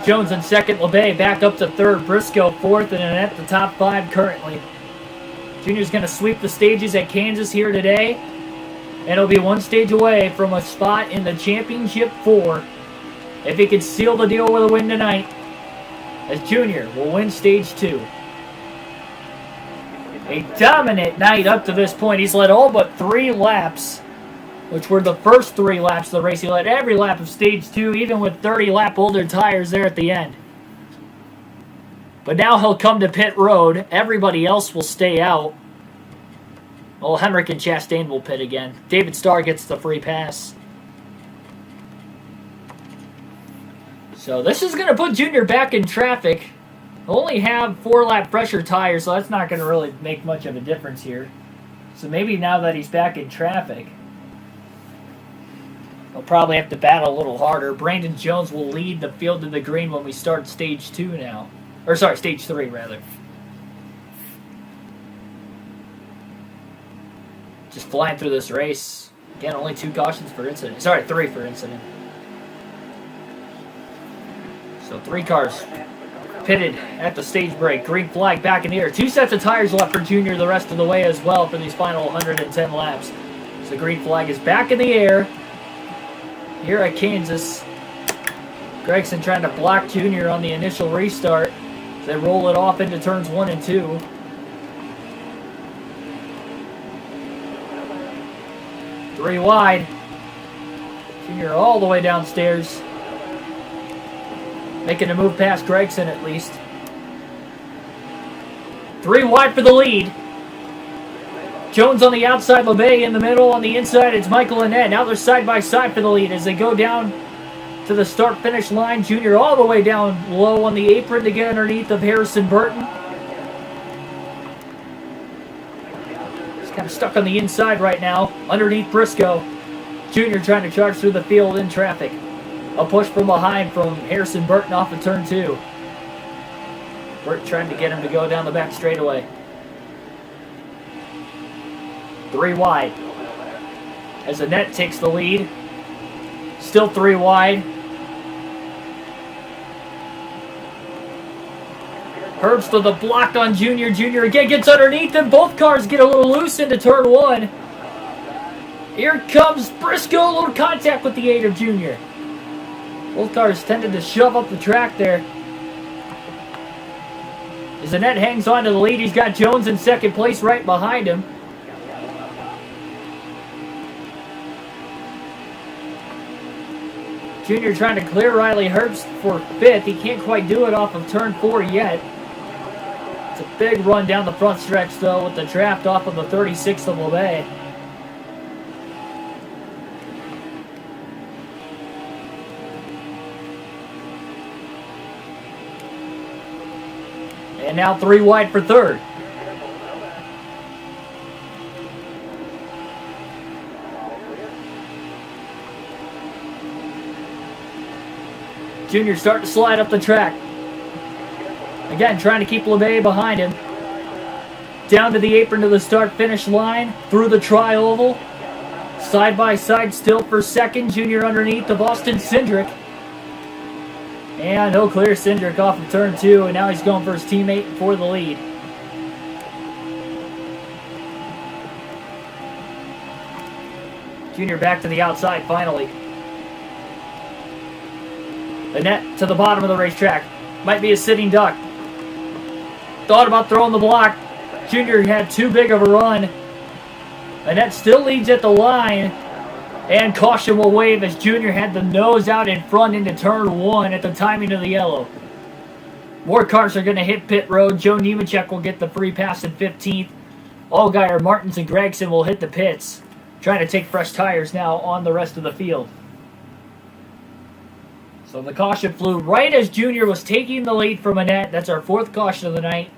Speaker 1: Jones in second, LeBay back up to third, Briscoe fourth, and at the top 5 currently. Junior's going to sweep the stages at Kansas here today, and he'll be 1 stage away from a spot in the Championship 4 if he can seal the deal with a win tonight, as Junior will win stage 2. A dominant night up to this point. He's led all but 3 laps, which were the first 3 laps of the race. He led every lap of stage 2, even with 30 lap older tires there at the end. But now he'll come to pit road. Everybody else will stay out. Well, Hemrick and Chastain will pit again. David Starr gets the free pass. So this is going to put Junior back in traffic. He'll only have 4 lap fresher tires, so that's not going to really make much of a difference here. So maybe now that he's back in traffic, he'll probably have to battle a little harder. Brandon Jones will lead the field to the green when we start stage 2 now. Or sorry, stage 3 rather. Just flying through this race. Again, only 2 cautions per incident. Sorry, 3 per incident. So 3 cars pitted at the stage break. Green flag back in the air. 2 sets of tires left for Junior the rest of the way as well for these final 110 laps. So the green flag is back in the air here at Kansas. Gregson trying to block Junior on the initial restart. They roll it off into turns 1 and 2. Three wide. Junior all the way downstairs. Making a move past Gregson at least. 3 wide for the lead. Jones on the outside, LeBay in the middle. On the inside, it's Michael and Ed. Now they're side by side for the lead as they go down to the start-finish line. Junior all the way down low on the apron to get underneath of Harrison Burton. He's kind of stuck on the inside right now, underneath Briscoe. Junior trying to charge through the field in traffic. A push from behind from Harrison Burton off of turn 2. Burton trying to get him to go down the back straightaway. 3 wide. As Annette takes the lead. Still 3 wide. Herbst to the block on Junior. Junior again gets underneath him. Both cars get a little loose into turn 1. Here comes Briscoe. A little contact with the 8 of Junior. Both cars tended to shove up the track there. As Annette hangs on to the lead, he's got Jones in second place right behind him. Junior trying to clear Riley Herbst for 5th. He can't quite do it off of turn 4 yet. It's a big run down the front stretch, though, with the draft off of the 36th of LeBay. And now 3 wide for 3rd. Junior starting to slide up the track. Again, trying to keep LeBay behind him. Down to the apron to the start-finish line. Through the tri-oval. Side by side still for 2nd. Junior underneath of Austin Cindric. And he'll clear Cindric off of turn 2. And now he's going for his teammate for the lead. Junior back to the outside finally. Annette to the bottom of the racetrack. Might be a sitting duck. Thought about throwing the block. Junior had too big of a run. Annette still leads at the line. And caution will wave as Junior had the nose out in front into turn 1 at the timing of the yellow. More cars are going to hit pit road. Joe Nemechek will get the free pass in 15th. Allgaier, Martins, and Gregson will hit the pits. Trying to take fresh tires now on the rest of the field. So the caution flew right as Junior was taking the lead from Annette. That's our 4th caution of the night.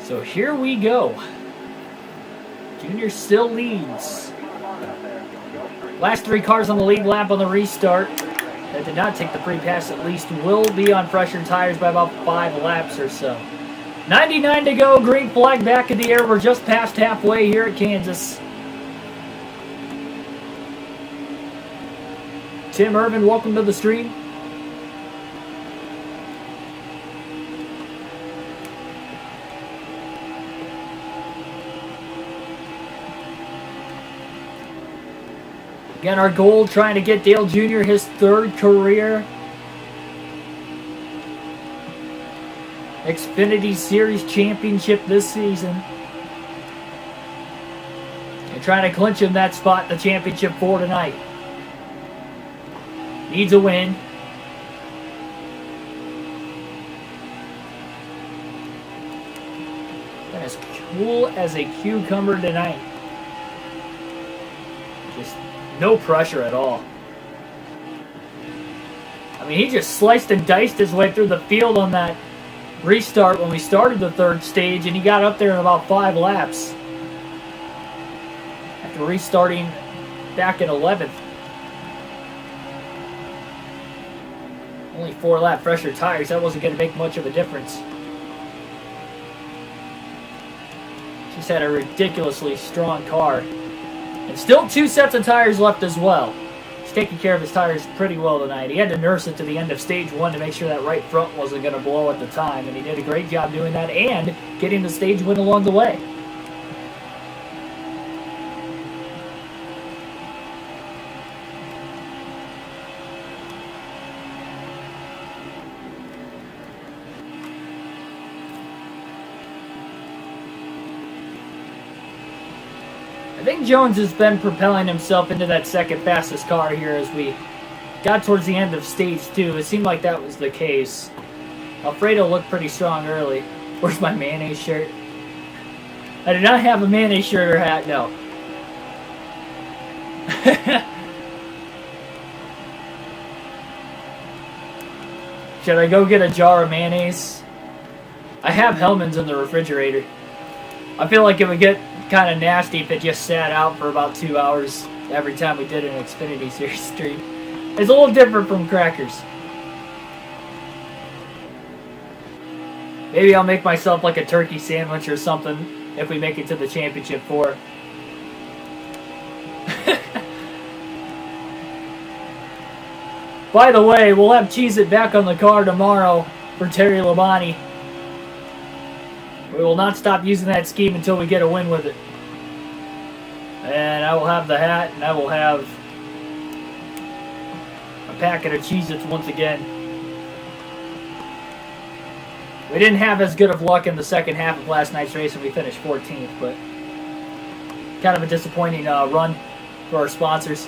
Speaker 1: So here we go. Junior still leads. Last 3 cars on the lead lap on the restart that did not take the free pass at least will be on fresher tires by about 5 laps or so. 99 to go. Green flag back in the air. We're just past halfway here at Kansas. Tim Irvin, welcome to the stream. Again, our goal, trying to get Dale Jr. his 3rd career Xfinity Series championship this season. And trying to clinch him that spot in the championship for tonight. Needs a win. And as cool as a cucumber tonight. Just no pressure at all. I mean, he just sliced and diced his way through the field on that restart when we started the 3rd stage, and he got up there in about 5 laps. After restarting back in 11th. Only 4 lap fresher tires, that wasn't going to make much of a difference. Just had a ridiculously strong car. And still 2 sets of tires left as well. He's taking care of his tires pretty well tonight. He had to nurse it to the end of stage 1 to make sure that right front wasn't going to blow at the time. And he did a great job doing that and getting the stage win along the way. I think Jones has been propelling himself into that second fastest car here as we got towards the end of stage 2. It seemed like that was the case. Alfredo looked pretty strong early. Where's my mayonnaise shirt? I do not have a mayonnaise shirt or hat, no. Should I go get a jar of mayonnaise? I have Hellmann's in the refrigerator. I feel like it would get kind of nasty if it just sat out for about 2 hours every time we did an Xfinity Series stream. It's a little different from crackers. Maybe I'll make myself like a turkey sandwich or something if we make it to the championship 4. By the way, we'll have Cheez-It back on the car tomorrow for Terry Labonte. We will not stop using that scheme until we get a win with it. And I will have the hat, and I will have a packet of Cheez-Its once again. We didn't have as good of luck in the second half of last night's race, and we finished 14th, but kind of a disappointing run for our sponsors.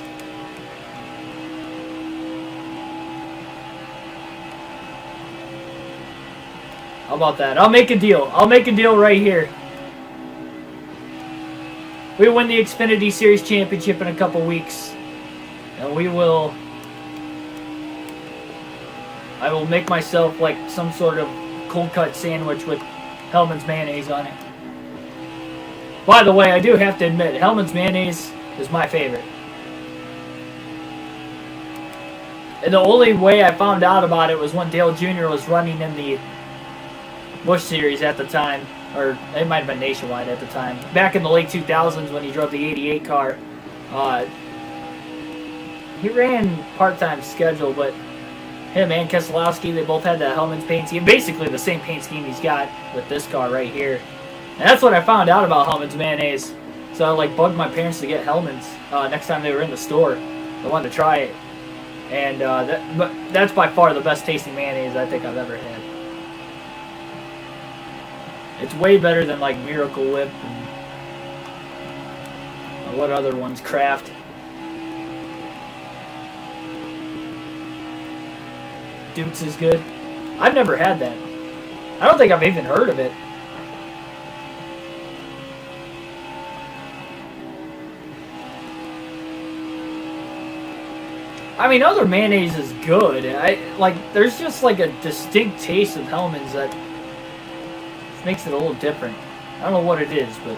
Speaker 1: How about that? I'll make a deal. I'll make a deal right here. We win the Xfinity Series Championship in a couple weeks. And we will... I will make myself like some sort of cold cut sandwich with Hellmann's mayonnaise on it. By the way, I do have to admit, Hellmann's mayonnaise is my favorite. And the only way I found out about it was when Dale Jr. was running in the Busch Series at the time, or it might have been Nationwide at the time. Back in the late 2000s when he drove the 88 car. He ran part-time schedule, but him and Keselowski, they both had the Hellmann's paint scheme. Basically the same paint scheme he's got with this car right here. And that's what I found out about Hellmann's mayonnaise. So I like bugged my parents to get Hellmann's next time they were in the store. I wanted to try it. And that's by far the best tasting mayonnaise I think I've ever had. It's way better than like Miracle Whip and what other ones? Kraft. Duke's is good. I've never had that. I don't think I've even heard of it. I mean, other mayonnaise is good. There's just like a distinct taste of Hellmann's that makes it a little different. I don't know what it is, but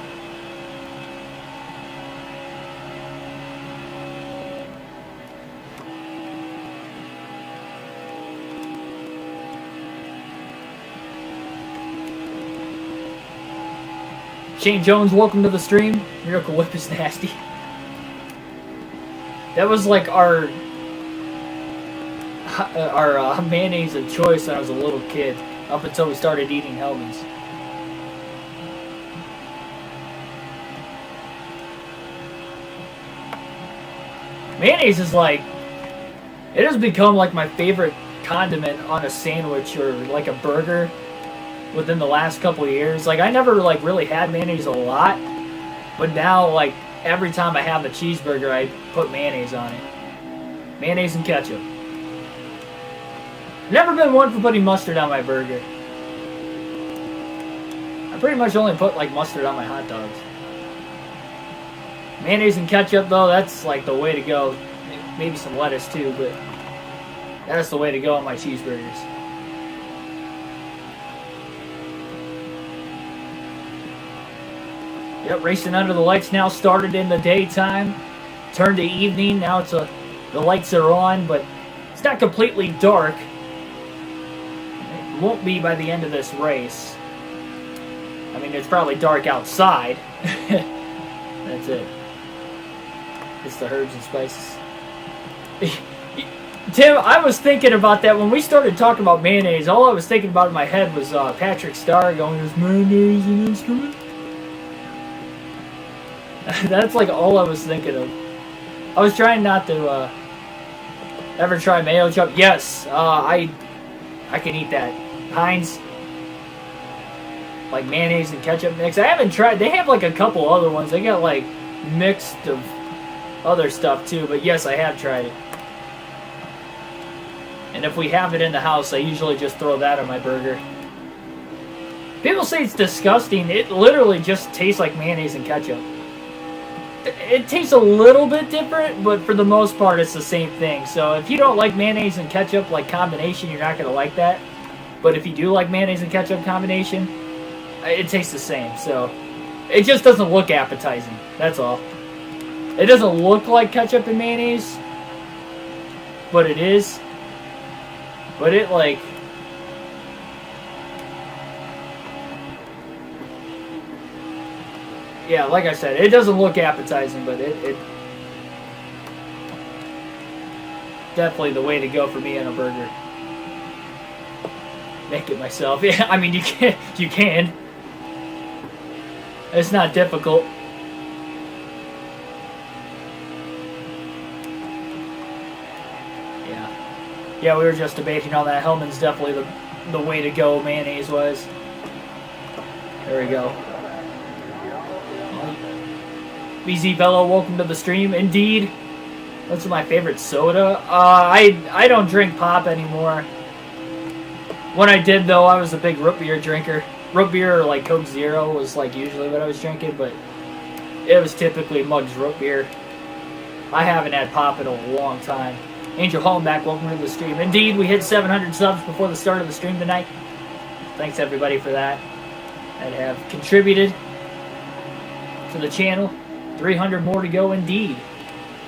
Speaker 1: Shane Jones, welcome to the stream. Miracle Whip is nasty. That was like our mayonnaise of choice when I was a little kid, up until we started eating Hellmann's. Mayonnaise is like, it has become like my favorite condiment on a sandwich or like a burger within the last couple of years. Like, I never like really had mayonnaise a lot, but now like every time I have a cheeseburger, I put mayonnaise on it. Mayonnaise and ketchup. Never been one for putting mustard on my burger. I pretty much only put like mustard on my hot dogs. Mayonnaise and ketchup, though, that's like the way to go. Maybe some lettuce, too, but that's the way to go on my cheeseburgers. Yep, racing under the lights now started in the daytime. Turned to evening. Now the lights are on, but it's not completely dark. It won't be by the end of this race. I mean, it's probably dark outside. That's it. It's the herbs and spices. Tim, I was thinking about that when we started talking about mayonnaise. All I was thinking about in my head was Patrick Starr going, "Is mayonnaise an instrument?" That's like all I was thinking of. I was trying not to ever try mayo chop. Yes, I can eat that. Heinz, like mayonnaise and ketchup mix. I haven't tried. They have like a couple other ones. They got like mixed of other stuff too, but yes, I have tried it. And if we have it in the house, I usually just throw that on my burger. People say it's disgusting. It literally just tastes like mayonnaise and ketchup. It tastes a little bit different, but for the most part, it's the same thing. So if you don't like mayonnaise and ketchup like combination, you're not going to like that. But if you do like mayonnaise and ketchup combination, it tastes the same. So it just doesn't look appetizing. That's all. It doesn't look like ketchup and mayonnaise, but it is. But it like... Yeah, like I said, it doesn't look appetizing, but it definitely the way to go for me on a burger. Make it myself. Yeah, I mean you can. It's not difficult. Yeah, we were just debating on that. Hellman's definitely the way to go, mayonnaise was. There we go. BZ Bello, welcome to the stream. Indeed. That's my favorite soda. I don't drink pop anymore. When I did, though, I was a big root beer drinker. Root beer or like Coke Zero was like usually what I was drinking, but it was typically Muggs root beer. I haven't had pop in a long time. Angel Hollenbach, welcome to the stream. Indeed, we hit 700 subs before the start of the stream tonight. Thanks everybody for that have contributed to the channel. 300 more to go indeed.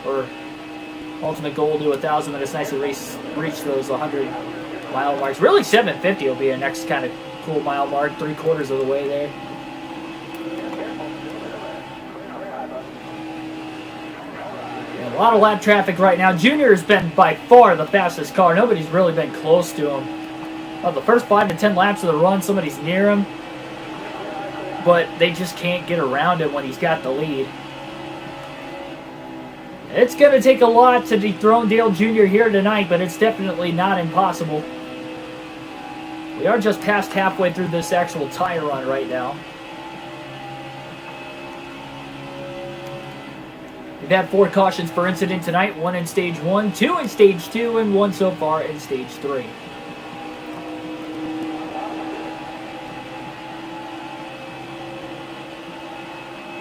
Speaker 1: Or ultimate goal to 1,000, but it's nice to reach those 100 mile marks. Really, 750 will be our next kind of cool mile mark, 3/4 of the way there. Yeah, a lot of lap traffic right now. Junior has been by far the fastest car. Nobody's really been close to him. Well, the first 5 to 10 laps of the run, somebody's near him, but they just can't get around him when he's got the lead. It's going to take a lot to dethrone Dale Jr. here tonight, but it's definitely not impossible. We are just past halfway through this actual tire run right now. We've had 4 cautions per incident tonight, 1 in Stage 1, 2 in Stage 2, and 1 so far in Stage 3.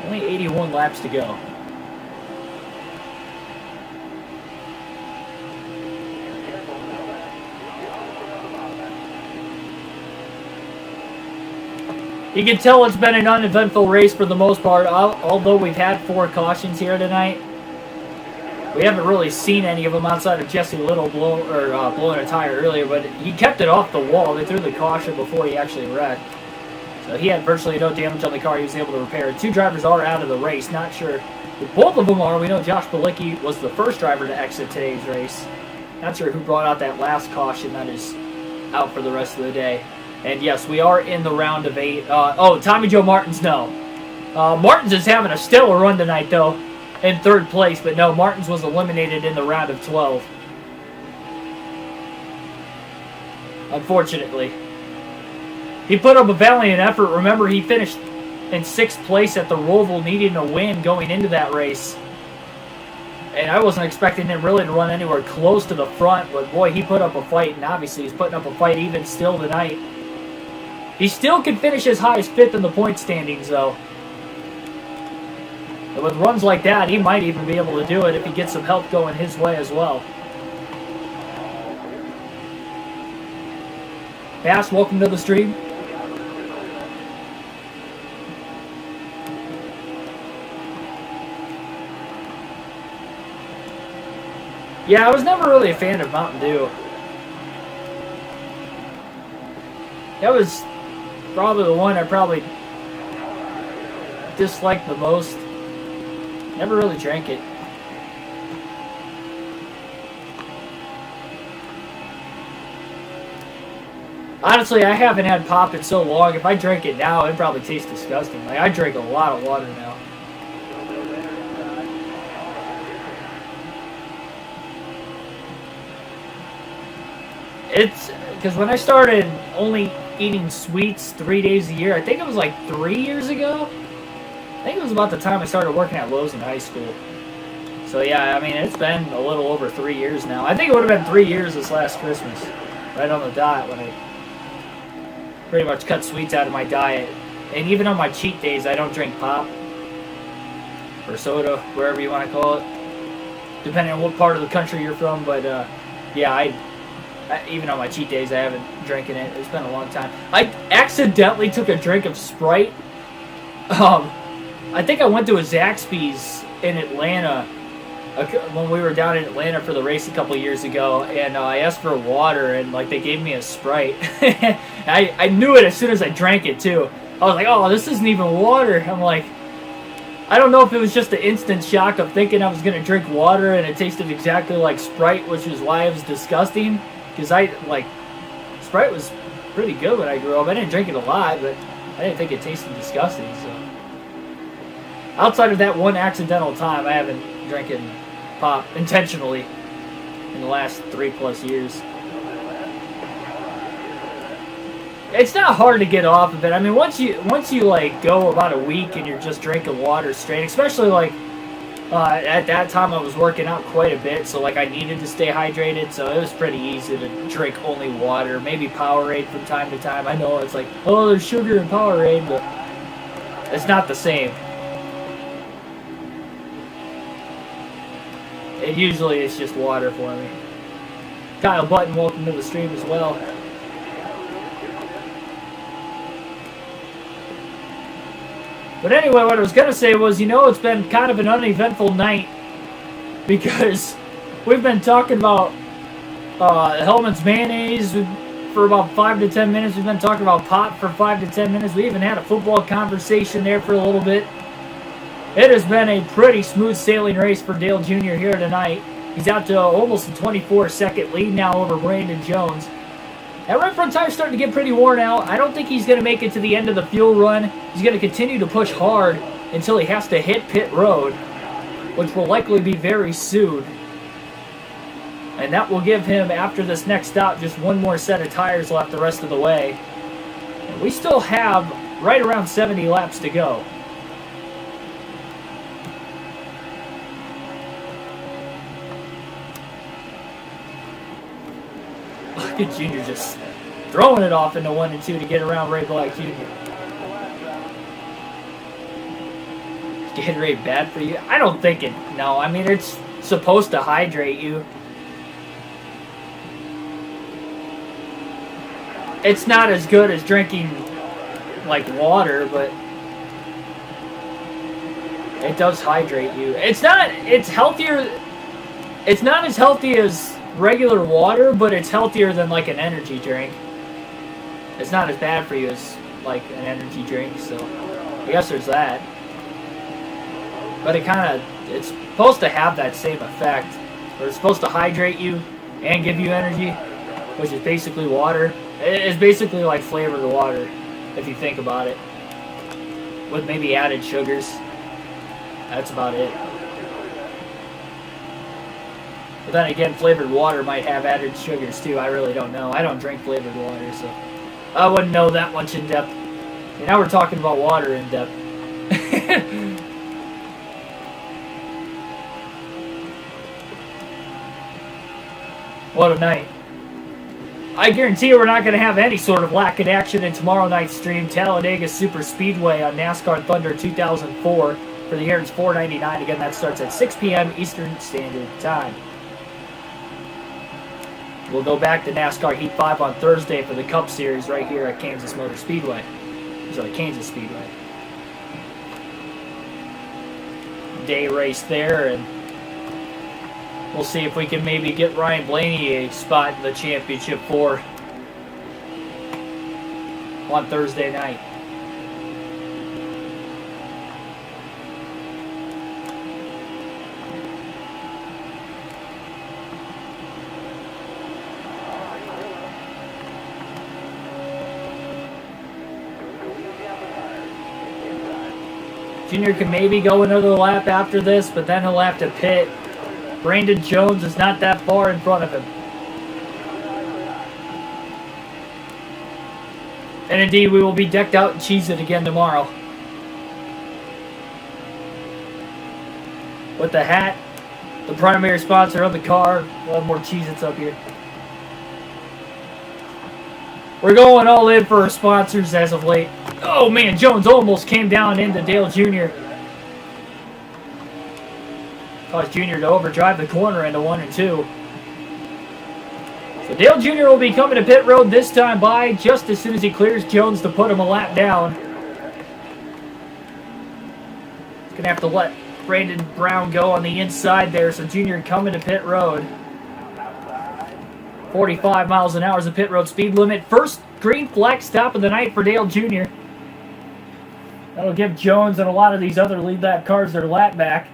Speaker 1: Only 81 laps to go. You can tell it's been an uneventful race for the most part, although we've had 4 cautions here tonight. We haven't really seen any of them outside of Jesse Little blowing a tire earlier, but he kept it off the wall. They threw the caution before he actually wrecked. So he had virtually no damage on the car. He was able to repair it. 2 drivers are out of the race. Not sure who both of them are. We know Josh Balicki was the first driver to exit today's race. Not sure who brought out that last caution that is out for the rest of the day. And yes, we are in the round of 8. Tommy Joe Martins, no. Martins is having a stellar run tonight, though, in 3rd place. But no, Martins was eliminated in the round of 12. Unfortunately. He put up a valiant effort. Remember, he finished in 6th place at the Roval, needing a win going into that race. And I wasn't expecting him really to run anywhere close to the front. But boy, he put up a fight. And obviously, he's putting up a fight even still tonight. He still can finish as high as 5th in the point standings, though. And with runs like that, he might even be able to do it if he gets some help going his way as well. Bass, welcome to the stream. Yeah, I was never really a fan of Mountain Dew. That was probably the one I probably disliked the most. Never really drank it. Honestly, I haven't had pop in so long. If I drank it now, it'd probably taste disgusting. Like, I drink a lot of water now. It's because when I started only eating sweets 3 days a year, I think it was like 3 years ago. I think it was about the time I started working at Lowe's in high school. So yeah, I mean, it's been a little over 3 years now. I think it would have been 3 years this last Christmas. Right on the dot when I pretty much cut sweets out of my diet. And even on my cheat days, I don't drink pop or soda, wherever you want to call it, depending on what part of the country you're from. But yeah, I even on my cheat days, I haven't drinking it. It's been a long time. I accidentally took a drink of Sprite. I think I went to a Zaxby's in Atlanta when we were down in Atlanta for the race a couple years ago, and I asked for water, and like they gave me a Sprite. I knew it as soon as I drank it too. I was like, oh, this isn't even water. I'm like, I don't know if it was just the instant shock of thinking I was gonna drink water and it tasted exactly like Sprite, which is why it was disgusting. Because Sprite was pretty good when I grew up. I didn't drink it a lot, but I didn't think it tasted disgusting. So outside of that one accidental time, I haven't drinking pop intentionally in the last 3+ years. It's not hard to get off of it. I mean, once you like go about a week and you're just drinking water straight, especially like at that time I was working out quite a bit, so like I needed to stay hydrated, so it was pretty easy to drink only water, maybe Powerade from time to time. I know it's like, oh, there's sugar in Powerade, but it's not the same. It usually is just water for me. Kyle Button, welcome to the stream as well. But anyway, what I was going to say was, it's been kind of an uneventful night because we've been talking about Hellman's mayonnaise for about 5 to 10 minutes. We've been talking about pop for 5 to 10 minutes. We even had a football conversation there for a little bit. It has been a pretty smooth sailing race for Dale Jr. here tonight. He's out to almost a 24-second lead now over Brandon Jones. That right front tire's starting to get pretty worn out. I don't think he's going to make it to the end of the fuel run. He's going to continue to push hard until he has to hit pit road, which will likely be very soon. And that will give him, after this next stop, just one more set of tires left the rest of the way. And we still have right around 70 laps to go. Look at Junior just throwing it off into 1 and 2 to get around Ray Black Jr. Gatorade bad for you? I don't think it. No, I mean, it's supposed to hydrate you. It's not as good as drinking like water, but it does hydrate you. It's healthier. It's not as healthy as regular water, but it's healthier than like an energy drink. It's not as bad for you as like an energy drink, so I guess there's that. But it's supposed to have that same effect. Where it's supposed to hydrate you and give you energy, which is basically water. It's basically like flavored water, if you think about it. With maybe added sugars. That's about it. But then again, flavored water might have added sugars too. I really don't know. I don't drink flavored water, so I wouldn't know that much in depth. And now we're talking about water in depth. What a night. I guarantee you we're not going to have any sort of lack in action in tomorrow night's stream. Talladega Super Speedway on NASCAR Thunder 2004 for the Aaron's $4.99. Again, that starts at 6 p.m. Eastern Standard Time. We'll go back to NASCAR Heat 5 on Thursday for the Cup Series right here at Kansas Motor Speedway. Sorry, Kansas Speedway. Day race there, and we'll see if we can maybe get Ryan Blaney a spot in the championship 4 on Thursday night. Junior can maybe go another lap after this, but then he'll have to pit. Brandon Jones is not that far in front of him. And indeed, we will be decked out in Cheez-It again tomorrow. with the hat, the primary sponsor of the car. We'll have more Cheez-Its up here. We're going all in for our sponsors as of late. Oh man, Jones almost came down into Dale Jr. Caused Jr. to overdrive the corner into 1 and 2. So Dale Jr. will be coming to pit road this time by just as soon as he clears Jones to put him a lap down. He's going to have to let Brandon Brown go on the inside there, so Jr. coming to pit road. 45 miles an hour is the pit road speed limit. First green flag stop of the night for Dale Jr. That'll give Jones and a lot of these other lead lap cars their lap back.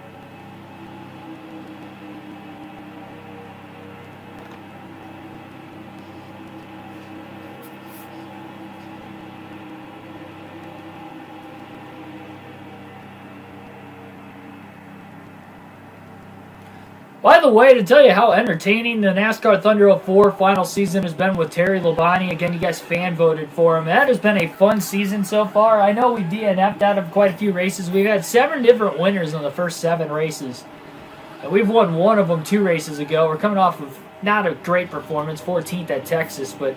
Speaker 1: By the way, to tell you how entertaining the NASCAR Thunder 04 final season has been with Terry Labonte, again, you guys fan voted for him. That has been a fun season so far. I know we DNF'd out of quite a few races. We've had 7 different winners in the first 7 races. And we've won one of them 2 races ago. We're coming off of not a great performance, 14th at Texas, but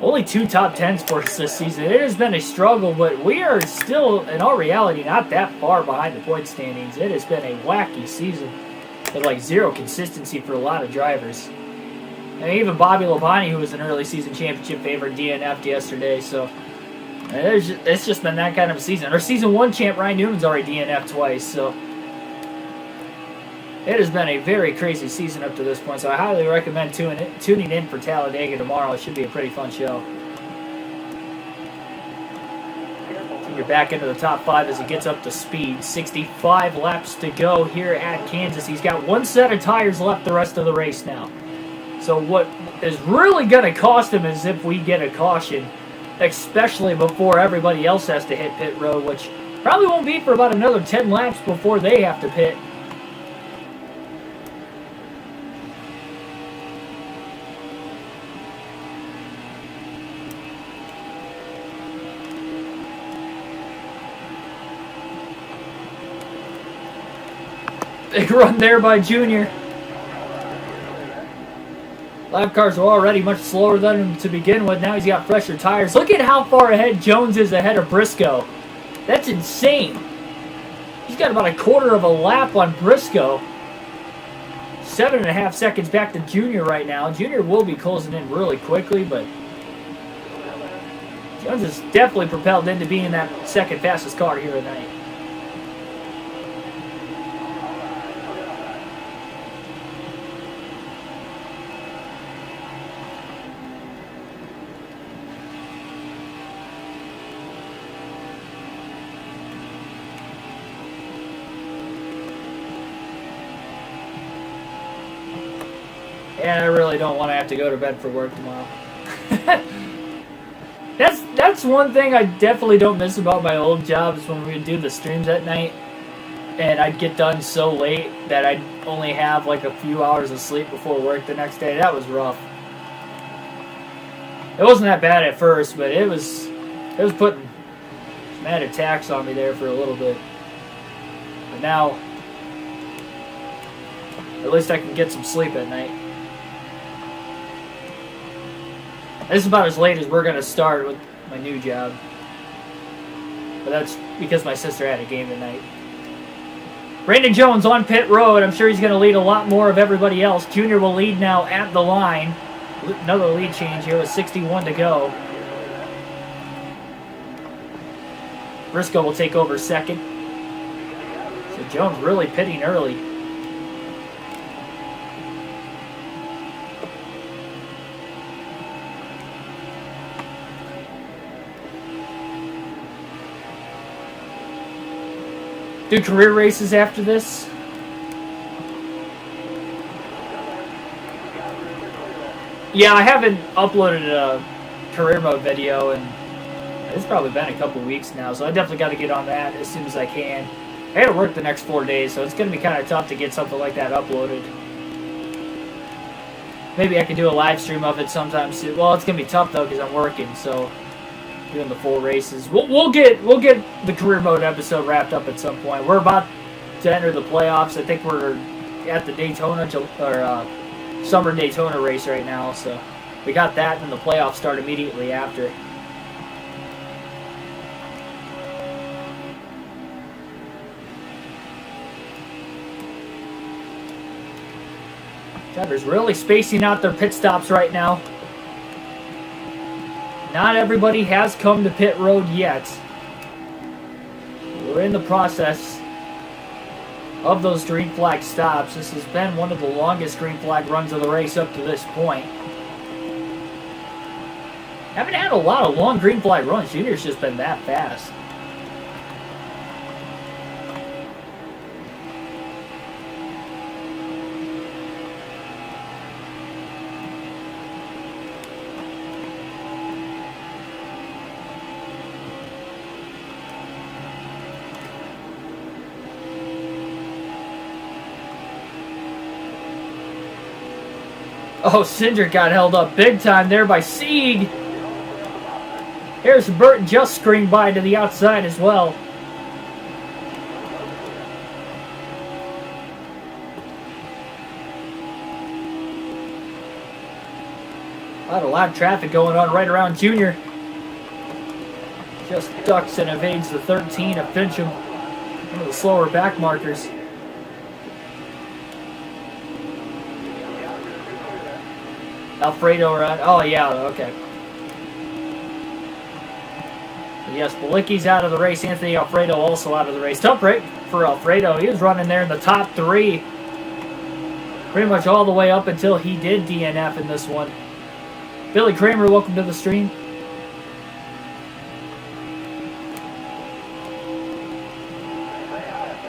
Speaker 1: only 2 top 10s for us this season. It has been a struggle, but we are still, in all reality, not that far behind the point standings. It has been a wacky season with like zero consistency for a lot of drivers. And even Bobby Labonte, who was an early season championship favorite, DNF'd yesterday. So it's just been that kind of a season. Our season 1 champ Ryan Newman's already DNF'd twice. So it has been a very crazy season up to this point. So I highly recommend tuning in for Talladega tomorrow. It should be a pretty fun show. You're back into the top 5 as he gets up to speed. 65 laps to go here at Kansas. He's got 1 set of tires left the rest of the race now. So what is really going to cost him is if we get a caution, especially before everybody else has to hit pit road, which probably won't be for about another 10 laps before they have to pit. Big run there by Junior. Lap cars were already much slower than him to begin with. Now he's got fresher tires. Look at how far ahead Jones is ahead of Briscoe. That's insane. He's got about a quarter of a lap on Briscoe. 7.5 seconds back to Junior right now. Junior will be closing in really quickly, but Jones is definitely propelled into being that second fastest car here tonight. And I really don't want to have to go to bed for work tomorrow. That's one thing I definitely don't miss about my old job is when we would do the streams at night and I'd get done so late that I'd only have like a few hours of sleep before work the next day. That was rough. It wasn't that bad at first, but it was putting some added tax on me there for a little bit. But now, at least I can get some sleep at night. This is about as late as we're going to start with my new job. But that's because my sister had a game tonight. Brandon Jones on pit road. I'm sure he's going to lead a lot more of everybody else. Junior will lead now at the line. Another lead change here with 61 to go. Briscoe will take over second. So Jones really pitting early. Do career races after this? Yeah, I haven't uploaded a career mode video, and it's probably been a couple weeks now, so I definitely got to get on that as soon as I can. I got to work the next 4 days, so it's going to be kind of tough to get something like that uploaded. Maybe I can do a live stream of it sometime soon. Well, it's going to be tough, though, because I'm working, so doing the full races. We'll get the career mode episode wrapped up at some point. We're about to enter the playoffs. I think we're at the Daytona or Summer Daytona race right now, so we got that, and then the playoffs start immediately after. Drivers really spacing out their pit stops right now. Not everybody has come to pit road yet. We're in the process of those green flag stops. This has been one of the longest green flag runs of the race up to this point. Haven't had a lot of long green flag runs. Junior's just been that fast. Oh, Cinder got held up big time there by Sieg. Here's Burton just screened by to the outside as well. A lot of traffic going on right around Junior. Just ducks and evades the 13 of Fincham. One of the slower back markers. Alfredo around. Oh, yeah, okay. Yes, Balicki's out of the race. Anthony Alfredo also out of the race. Tough break for Alfredo. He was running there in the top 3. Pretty much all the way up until he did DNF in this one. Billy Kramer, welcome to the stream.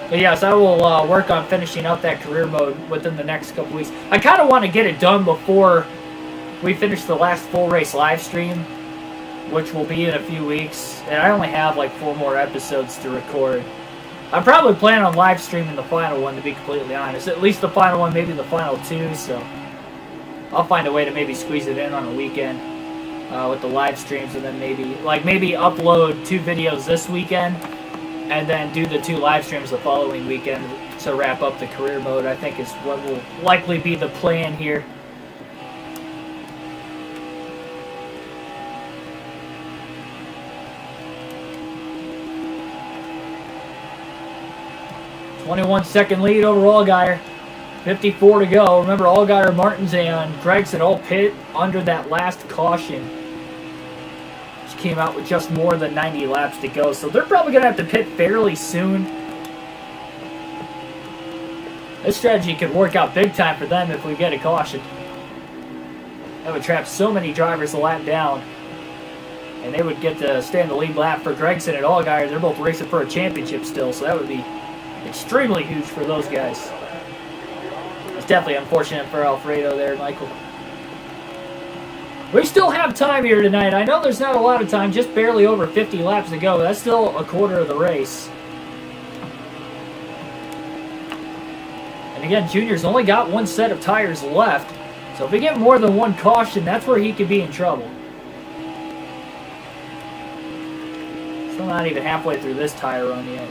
Speaker 1: But yes, I will work on finishing up that career mode within the next couple weeks. I kind of want to get it done before we finish the last full race live stream, which will be in a few weeks. And I only have like 4 more episodes to record. I'm probably planning on live streaming the final one, to be completely honest. At least the final one, maybe the final 2. So I'll find a way to maybe squeeze it in on a weekend with the live streams, and then maybe upload 2 videos this weekend, and then do the 2 live streams the following weekend to wrap up the career mode. I think is what will likely be the plan here. .21-second lead over Allgaier. 54 to go. Remember, Allgaier, Martins, and Gregson all pit under that last caution, which came out with just more than 90 laps to go. So they're probably going to have to pit fairly soon. This strategy could work out big time for them if we get a caution. That would trap so many drivers a lap down, and they would get to stay in the lead lap. For Gregson and Allgaier, they're both racing for a championship still, so that would be extremely huge for those guys. It's definitely unfortunate for Alfredo there, Michael. We still have time here tonight. I know there's not a lot of time, just barely over 50 laps to go. That's still a quarter of the race. And again, Junior's only got 1 set of tires left. So if we get more than 1 caution, that's where he could be in trouble. Still not even halfway through this tire run yet.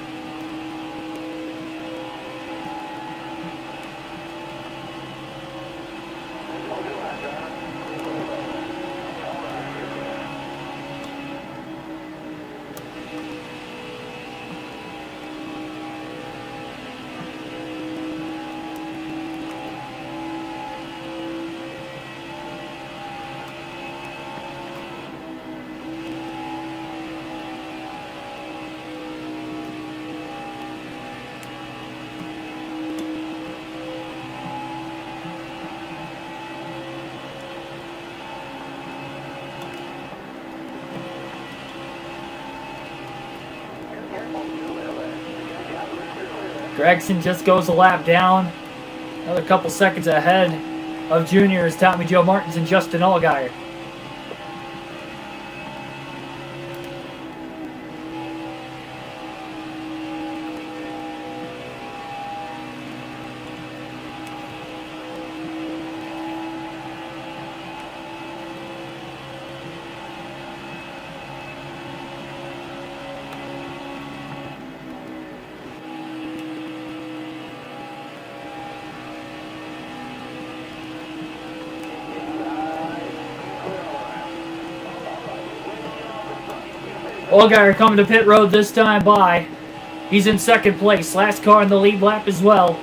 Speaker 1: Gregson just goes a lap down. Another couple seconds ahead of Junior is Tommy Joe Martins and Justin Allgaier. Allgaier coming to pit road this time by. He's in second place. Last car in the lead lap as well.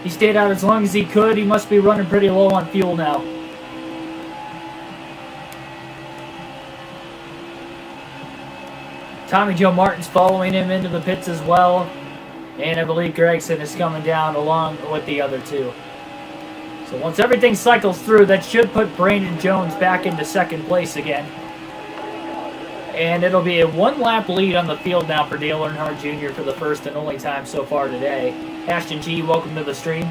Speaker 1: He stayed out as long as he could. He must be running pretty low on fuel now. Tommy Joe Martin's following him into the pits as well. And I believe Gregson is coming down along with the other two. So once everything cycles through, that should put Brandon Jones back into second place again. And it'll be a one-lap lead on the field now for Dale Earnhardt Jr. for the first and only time so far today. Ashton G, welcome to the stream.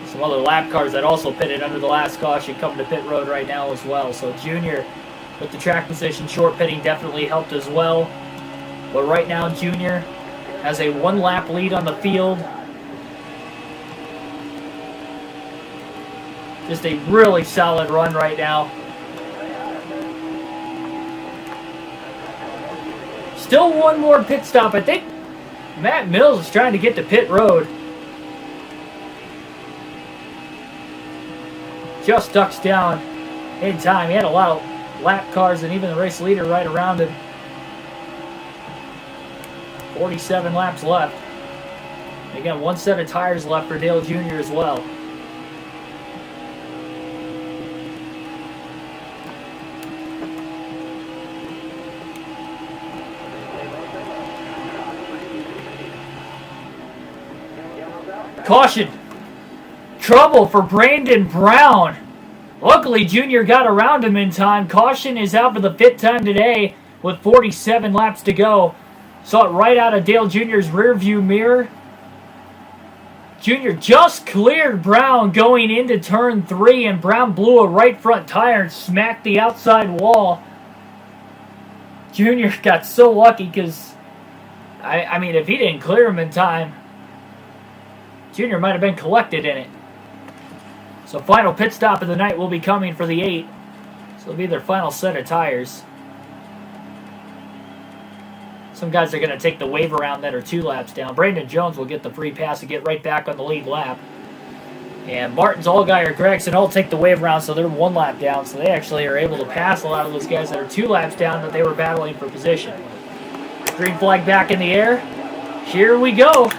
Speaker 1: Some other lap cars that also pitted under the last caution coming to pit road right now as well. So Junior with the track position short pitting definitely helped as well. But right now Junior has a one-lap lead on the field. Just a really solid run right now. Still one more pit stop. I think Matt Mills is trying to get to pit road. Just ducks down in time. He had a lot of lap cars and even the race leader right around him. 47 laps left. Again, one set of tires left for Dale Jr. as well. Caution. Trouble for Brandon Brown. Luckily, Junior got around him in time. Caution is out for the fifth time today with 47 laps to go. Saw it right out of Dale Jr.'s rear view mirror. Junior just cleared Brown going into turn 3, and Brown blew a right front tire and smacked the outside wall. Junior got so lucky because, I mean, if he didn't clear him in time, Junior might have been collected in it. So final pit stop of the night will be coming for the 8. So it'll be their final set of tires. Some guys are going to take the wave around that are 2 laps down. Brandon Jones will get the free pass to get right back on the lead lap. And Martins, Allgaier, Gregson all take the wave around, so they're 1 lap down. So they actually are able to pass a lot of those guys that are 2 laps down that they were battling for position. Green flag back in the air. Here we go.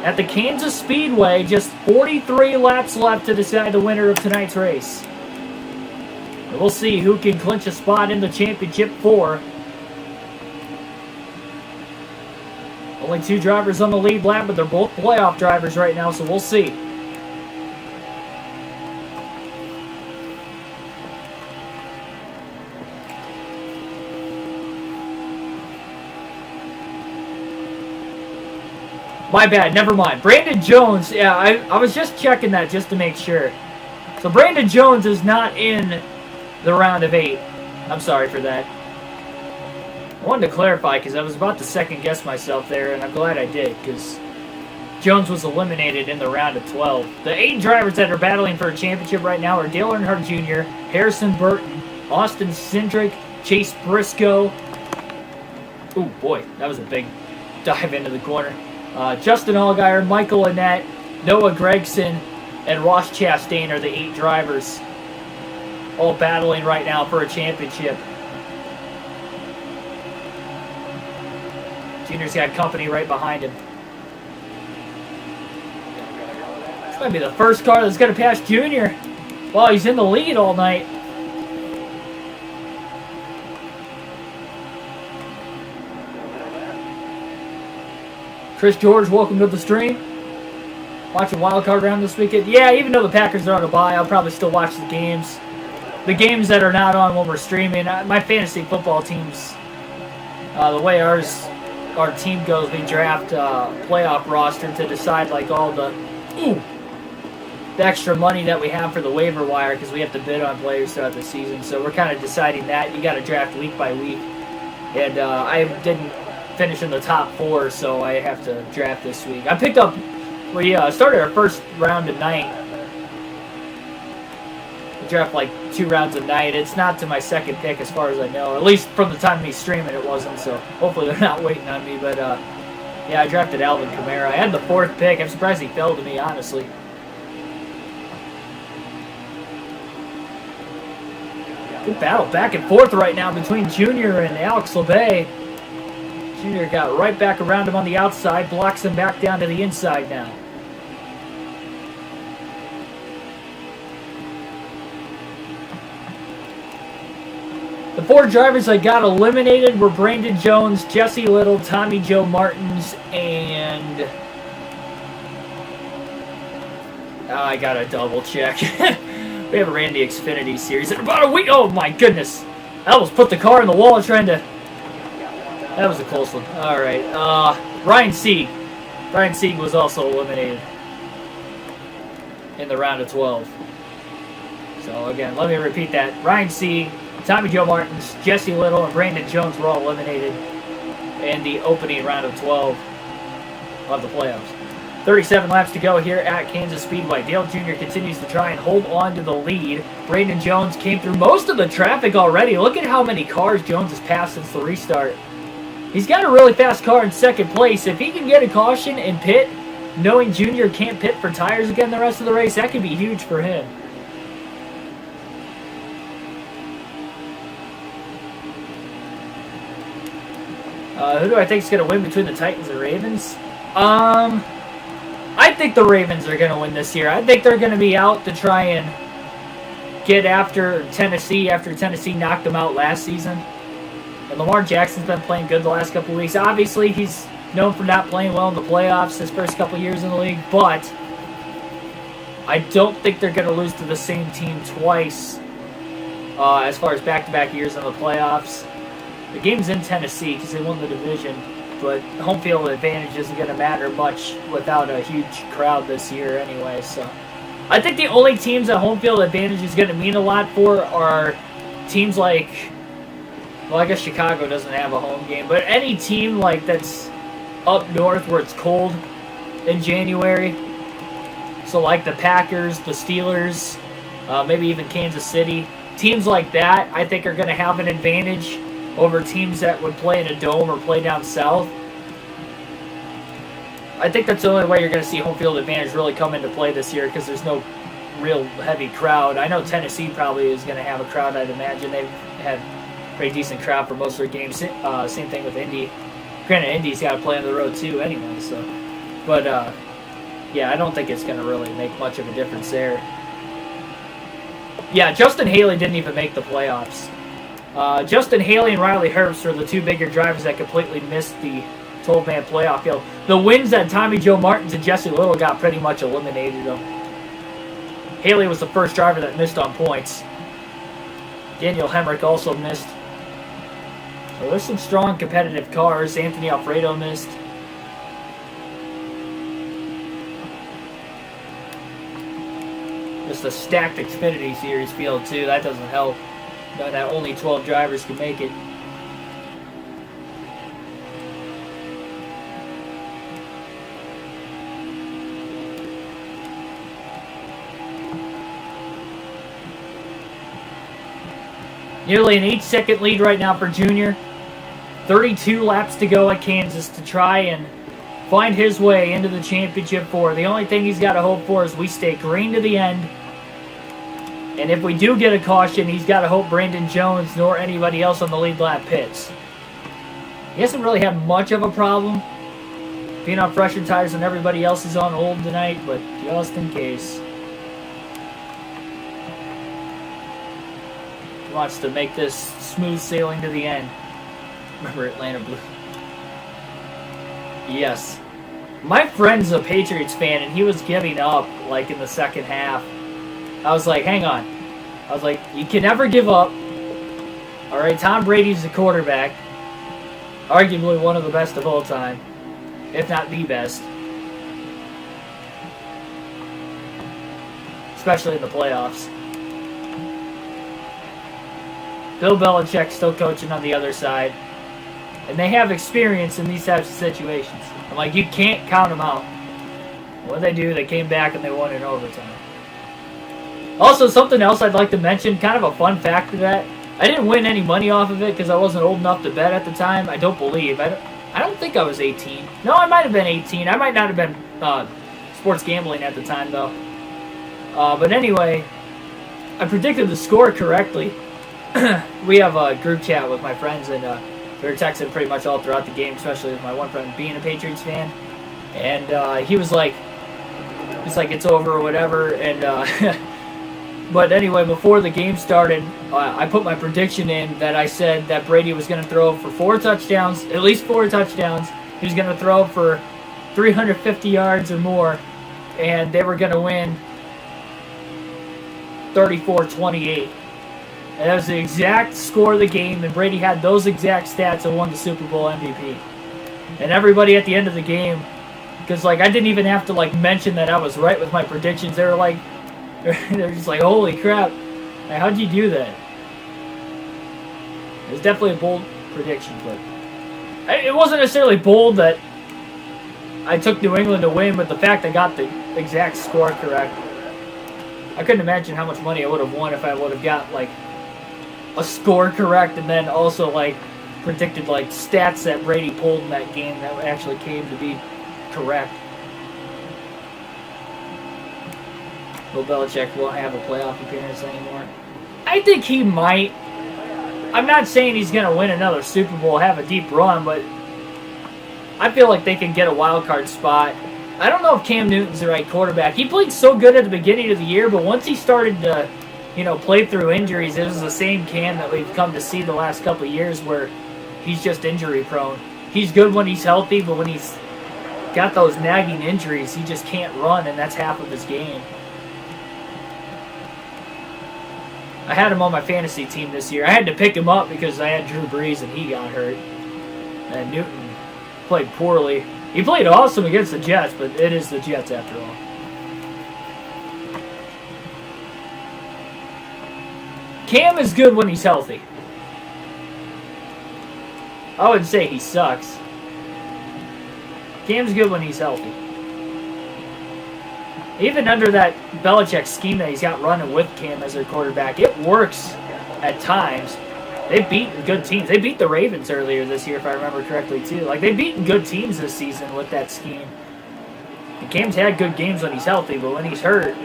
Speaker 1: At the Kansas Speedway, just 43 laps left to decide the winner of tonight's race. And we'll see who can clinch a spot in the championship 4. Only 2 drivers on the lead lap, but they're both playoff drivers right now, so we'll see. My bad, never mind. Brandon Jones, yeah, I was just checking that just to make sure. So Brandon Jones is not in the round of 8. I'm sorry for that. I wanted to clarify because I was about to second guess myself there, and I'm glad I did because Jones was eliminated in the round of 12. The 8 drivers that are battling for a championship right now are Dale Earnhardt Jr., Harrison Burton, Austin Cindric, Chase Briscoe. Ooh, boy, that was a big dive into the corner. Justin Allgaier, Michael Annett, Noah Gregson, and Ross Chastain are the 8 drivers all battling right now for a championship. Junior's got company right behind him. This might be the first car that's going to pass Junior while he's in the lead all night. Chris George, welcome to the stream. Watching wildcard round this weekend. Yeah, even though the Packers are on a bye, I'll probably still watch the games. The games that are not on when we're streaming. My fantasy football teams, the way our team goes, we draft playoff roster to decide like all the extra money that we have for the waiver wire because we have to bid on players throughout the season. So we're kind of deciding that. You got to draft week by week. And I didn't finish in the top 4, so I have to draft this week. I picked up, we started our first round tonight. We draft like 2 rounds a night. It's not to my second pick as far as I know. At least from the time he's streaming it wasn't, so hopefully they're not waiting on me. But yeah, I drafted Alvin Kamara. I had the 4th pick. I'm surprised he fell to me, honestly. Good battle back and forth right now between Junior and Alex LeBay. Junior got right back around him on the outside, blocks him back down to the inside now. The 4 drivers that got eliminated were Brandon Jones, Jesse Little, Tommy Joe Martins, and... I gotta double check. We haven't ran the Xfinity series in about a week. Oh my goodness. I almost put the car in the wall trying to... That was a close one. Alright. Ryan Sieg. Ryan Sieg was also eliminated in the round of 12. So again, let me repeat that. Ryan Sieg, Tommy Joe Martins, Jesse Little, and Brandon Jones were all eliminated in the opening round of 12 of the playoffs. 37 laps to go here at Kansas Speedway. Dale Jr. continues to try and hold on to the lead. Brandon Jones came through most of the traffic already. Look at how many cars Jones has passed since the restart. He's got a really fast car in second place. If he can get a caution and pit, knowing Jr. can't pit for tires again the rest of the race, that could be huge for him. Who do I think is going to win between the Titans and Ravens? I think the Ravens are going to win this year. I think they're going to be out to try and get after Tennessee after Tennessee knocked them out last season. And Lamar Jackson's been playing good the last couple of weeks. Obviously, he's known for not playing well in the playoffs his first couple of years in the league, but I don't think they're going to lose to the same team twice as far as back-to-back years in the playoffs. The game's in Tennessee because they won the division, but home field advantage isn't going to matter much without a huge crowd this year anyway. So I think the only teams that home field advantage is going to mean a lot for are teams like, well, I guess Chicago doesn't have a home game, but any team like that's up north where it's cold in January. So like the Packers, the Steelers, maybe even Kansas City. Teams like that I think are going to have an advantage over teams that would play in a dome or play down south. I think that's the only way you're going to see home field advantage really come into play this year because there's no real heavy crowd. I know Tennessee probably is going to have a crowd, I'd imagine. They've had a pretty decent crowd for most of their games. Same thing with Indy. Granted, Indy's got to play on the road too anyway. So, but yeah, I don't think it's going to really make much of a difference there. Yeah, Justin Haley didn't even make the playoffs. Justin Haley and Riley Herbst are the two bigger drivers that completely missed the 12-man playoff field. The wins that Tommy Joe Martins and Jesse Little got pretty much eliminated them. Haley was the first driver that missed on points. Daniel Hemrick also missed. So there's some strong competitive cars. Anthony Alfredo missed. Just a stacked Xfinity Series field too. That doesn't help. That only 12 drivers can make it. Nearly an 8-second lead right now for Junior. 32 laps to go at Kansas to try and find his way into the championship four. The only thing he's got to hope for is we stay green to the end. And if we do get a caution, he's got to hope Brandon Jones nor anybody else on the lead lap pits. He hasn't really had much of a problem being on fresher tires when everybody else is on old tonight, but just in case. He wants to make this smooth sailing to the end. Remember Atlanta Blue? Yes. My friend's a Patriots fan, and he was giving up, like, in the second half. I was like, hang on. I was like, you can never give up. All right, Tom Brady's the quarterback. Arguably one of the best of all time, if not the best. Especially in the playoffs. Bill Belichick still coaching on the other side. And they have experience in these types of situations. I'm like, you can't count them out. What they do, they came back and they won in overtime. Also, something else I'd like to mention, kind of a fun fact to that. I didn't win any money off of it because I wasn't old enough to bet at the time. I don't believe. I don't think I was 18. No, I might have been 18. I might not have been sports gambling at the time, though. But anyway, I predicted the score correctly. we have a group chat with my friends, and we were texting pretty much all throughout the game, especially with my one friend being a Patriots fan. And he was like, it's over or whatever. And but anyway, before the game started, I put my prediction in that I said that Brady was going to throw for 4 touchdowns, at least 4 touchdowns. He was going to throw for 350 yards or more, and they were going to win 34-28. And that was the exact score of the game, and Brady had those exact stats and won the Super Bowl MVP. And everybody at the end of the game, because I didn't even have to mention that I was right with my predictions. They were they're just like, holy crap, how'd you do that? It was definitely a bold prediction, but it wasn't necessarily bold that I took New England to win, but the fact I got the exact score correct, I couldn't imagine how much money I would have won if I would have got a score correct and then also predicted stats that Brady pulled in that game that actually came to be correct. Bill Belichick won't have a playoff appearance anymore. I think he might. I'm not saying he's going to win another Super Bowl, have a deep run, but I feel like they can get a wild card spot. I don't know if Cam Newton's the right quarterback. He played so good at the beginning of the year, but once he started to, play through injuries, it was the same Cam that we've come to see the last couple of years where he's just injury prone. He's good when he's healthy, but when he's got those nagging injuries, he just can't run, and that's half of his game. I had him on my fantasy team this year. I had to pick him up because I had Drew Brees and he got hurt. And Newton played poorly. He played awesome against the Jets, but it is the Jets after all. Cam is good when he's healthy. I wouldn't say he sucks. Cam's good when he's healthy. Even under that Belichick scheme that he's got running with Cam as their quarterback, it works at times. They've beaten good teams. They beat the Ravens earlier this year, if I remember correctly, too. They've beaten good teams this season with that scheme. And Cam's had good games when he's healthy, but when he's hurt,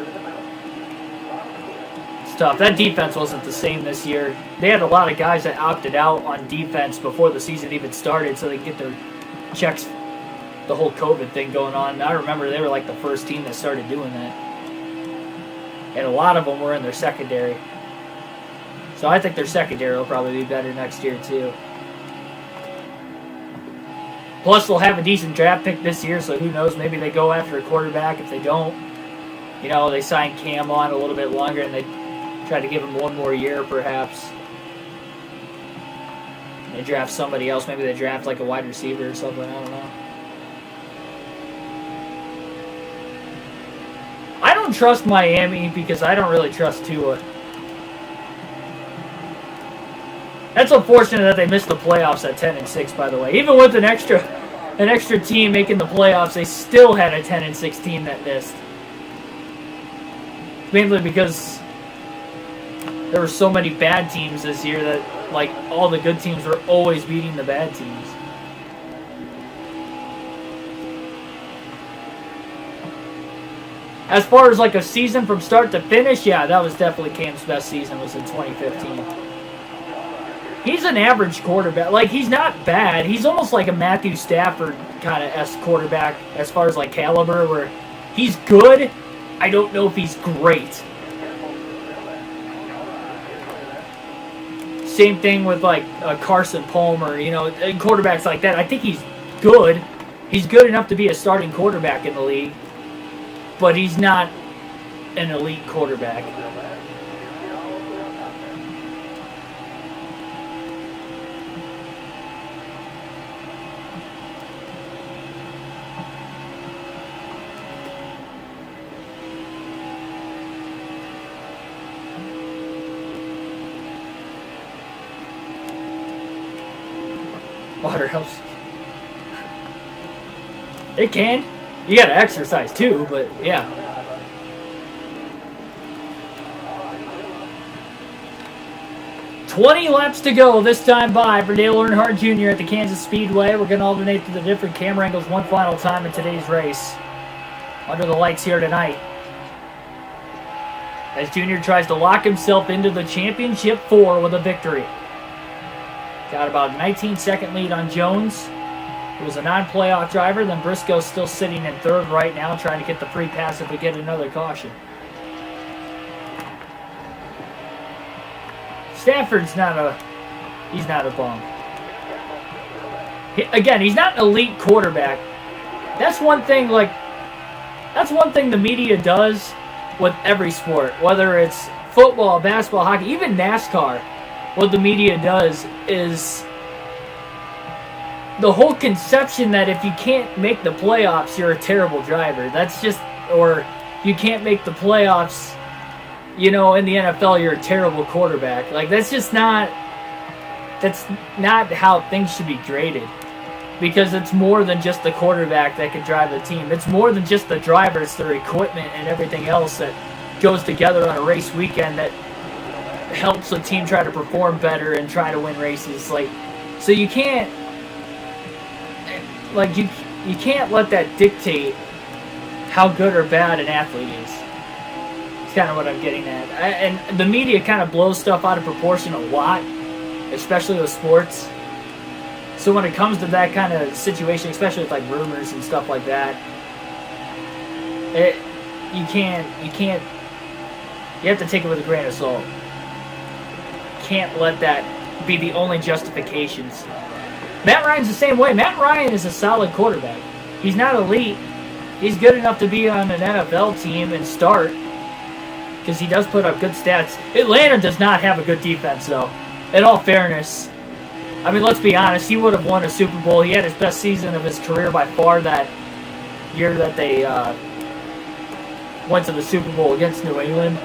Speaker 1: it's tough. That defense wasn't the same this year. They had a lot of guys that opted out on defense before the season even started so they could get their checks, the whole COVID thing going on. And I remember they were the first team that started doing that. And a lot of them were in their secondary. So I think their secondary will probably be better next year too. Plus they'll have a decent draft pick this year, so who knows, maybe they go after a quarterback. If they don't, they sign Cam on a little bit longer and they try to give him one more year perhaps. They draft somebody else, maybe they draft a wide receiver or something, I don't know. I don't trust Miami because I don't really trust Tua. That's unfortunate that they missed the playoffs at 10-6, by the way. Even with an extra team making the playoffs, they still had a 10-6 team that missed. Mainly because there were so many bad teams this year that all the good teams were always beating the bad teams. As far as a season from start to finish, yeah, that was definitely Cam's best season, was in 2015. He's an average quarterback. He's not bad. He's almost like a Matthew Stafford kind of S quarterback as far as caliber, where he's good. I don't know if he's great. Same thing with Carson Palmer, quarterbacks like that. I think he's good. He's good enough to be a starting quarterback in the league, but he's not an elite quarterback. Water helps. It can. You gotta exercise too, but yeah. "20 laps to go this time by for Dale Earnhardt Jr. at the Kansas Speedway. We're going to alternate to the different camera angles one final time in today's race. Under the lights here tonight. as Junior tries to lock himself into the championship 4 with a victory. Got about a 19-second lead on Jones, who was a non-playoff driver. Then Briscoe's still sitting in 3rd right now, trying to get the free pass if we get another caution. Stafford's not a bum. Again, he's not an elite quarterback. That's one thing the media does with every sport, whether it's football, basketball, hockey, even NASCAR. What the media does is the whole conception that if you can't make the playoffs, you're a terrible driver. That's just, or you can't make the playoffs, in the NFL, you're a terrible quarterback. Like, that's not how things should be graded. Because it's more than just the quarterback that can drive the team. It's more than just the driver. It's their equipment and everything else that goes together on a race weekend that helps a team try to perform better and try to win races. So you can't, you can't let that dictate how good or bad an athlete is. It's kind of what I'm getting at. And the media kind of blows stuff out of proportion a lot, especially with sports. So when it comes to that kind of situation, especially with rumors and stuff like that, you have to take it with a grain of salt. Can't let that be the only justifications. Matt Ryan's the same way. Matt Ryan is a solid quarterback. He's not elite. He's good enough to be on an NFL team and start, because he does put up good stats. Atlanta does not have a good defense, though. In all fairness, I mean, let's be honest, he would have won a Super Bowl. He had his best season of his career by far that year that they went to the Super Bowl against New England.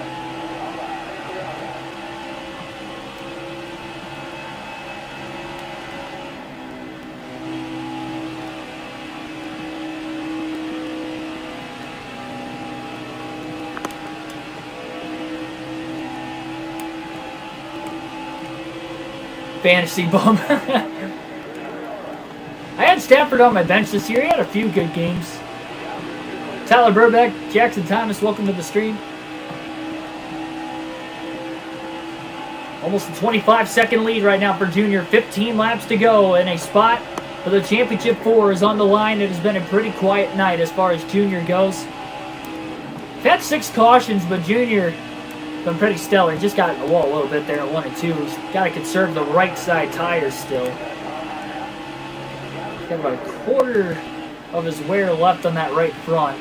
Speaker 1: Fantasy bum. I had Stafford on my bench this year. He had a few good games. Tyler Burbeck, Jackson Thomas, welcome to the stream. Almost a 25-second lead right now for Junior. 15 laps to go, and a spot for the championship 4 is on the line. It has been a pretty quiet night as far as Junior goes. We've had 6 cautions, but Junior been pretty stellar. He just got in the wall a little bit there at 1 and 2. He's got to conserve the right side tires still. He's got about a quarter of his wear left on that right front.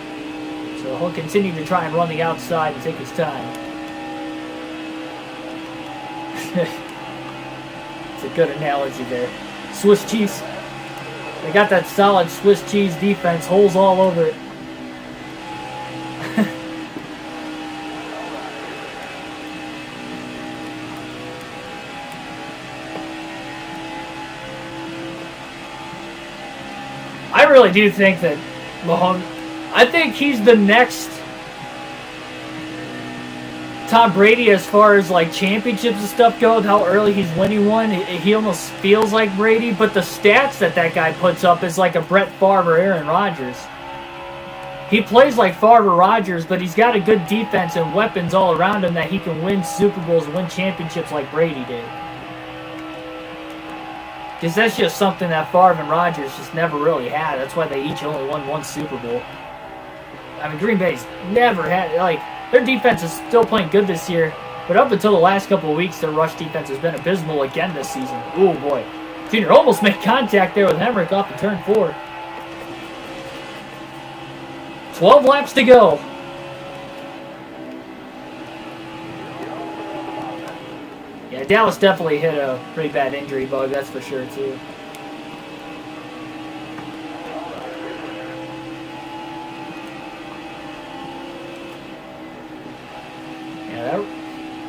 Speaker 1: So he'll continue to try and run the outside and take his time. It's a good analogy there. Swiss cheese. They got that solid Swiss cheese defense. Holes all over it. I really do think that Mahomes, I think he's the next Tom Brady as far as championships and stuff go, with how early he's winning one. He almost feels like Brady, but the stats that guy puts up is like a Brett Favre or Aaron Rodgers. He plays like Favre or Rodgers, but he's got a good defense and weapons all around him that he can win Super Bowls, win championships like Brady did. Because that's just something that Favre and Rodgers just never really had. That's why they each only won 1 Super Bowl. I mean, Green Bay's never had, their defense is still playing good this year, but up until the last couple of weeks, their rush defense has been abysmal again this season. Oh boy. Junior almost made contact there with Hemrick off the turn 4. 12 laps to go. Yeah, Dallas definitely hit a pretty bad injury bug, that's for sure, too.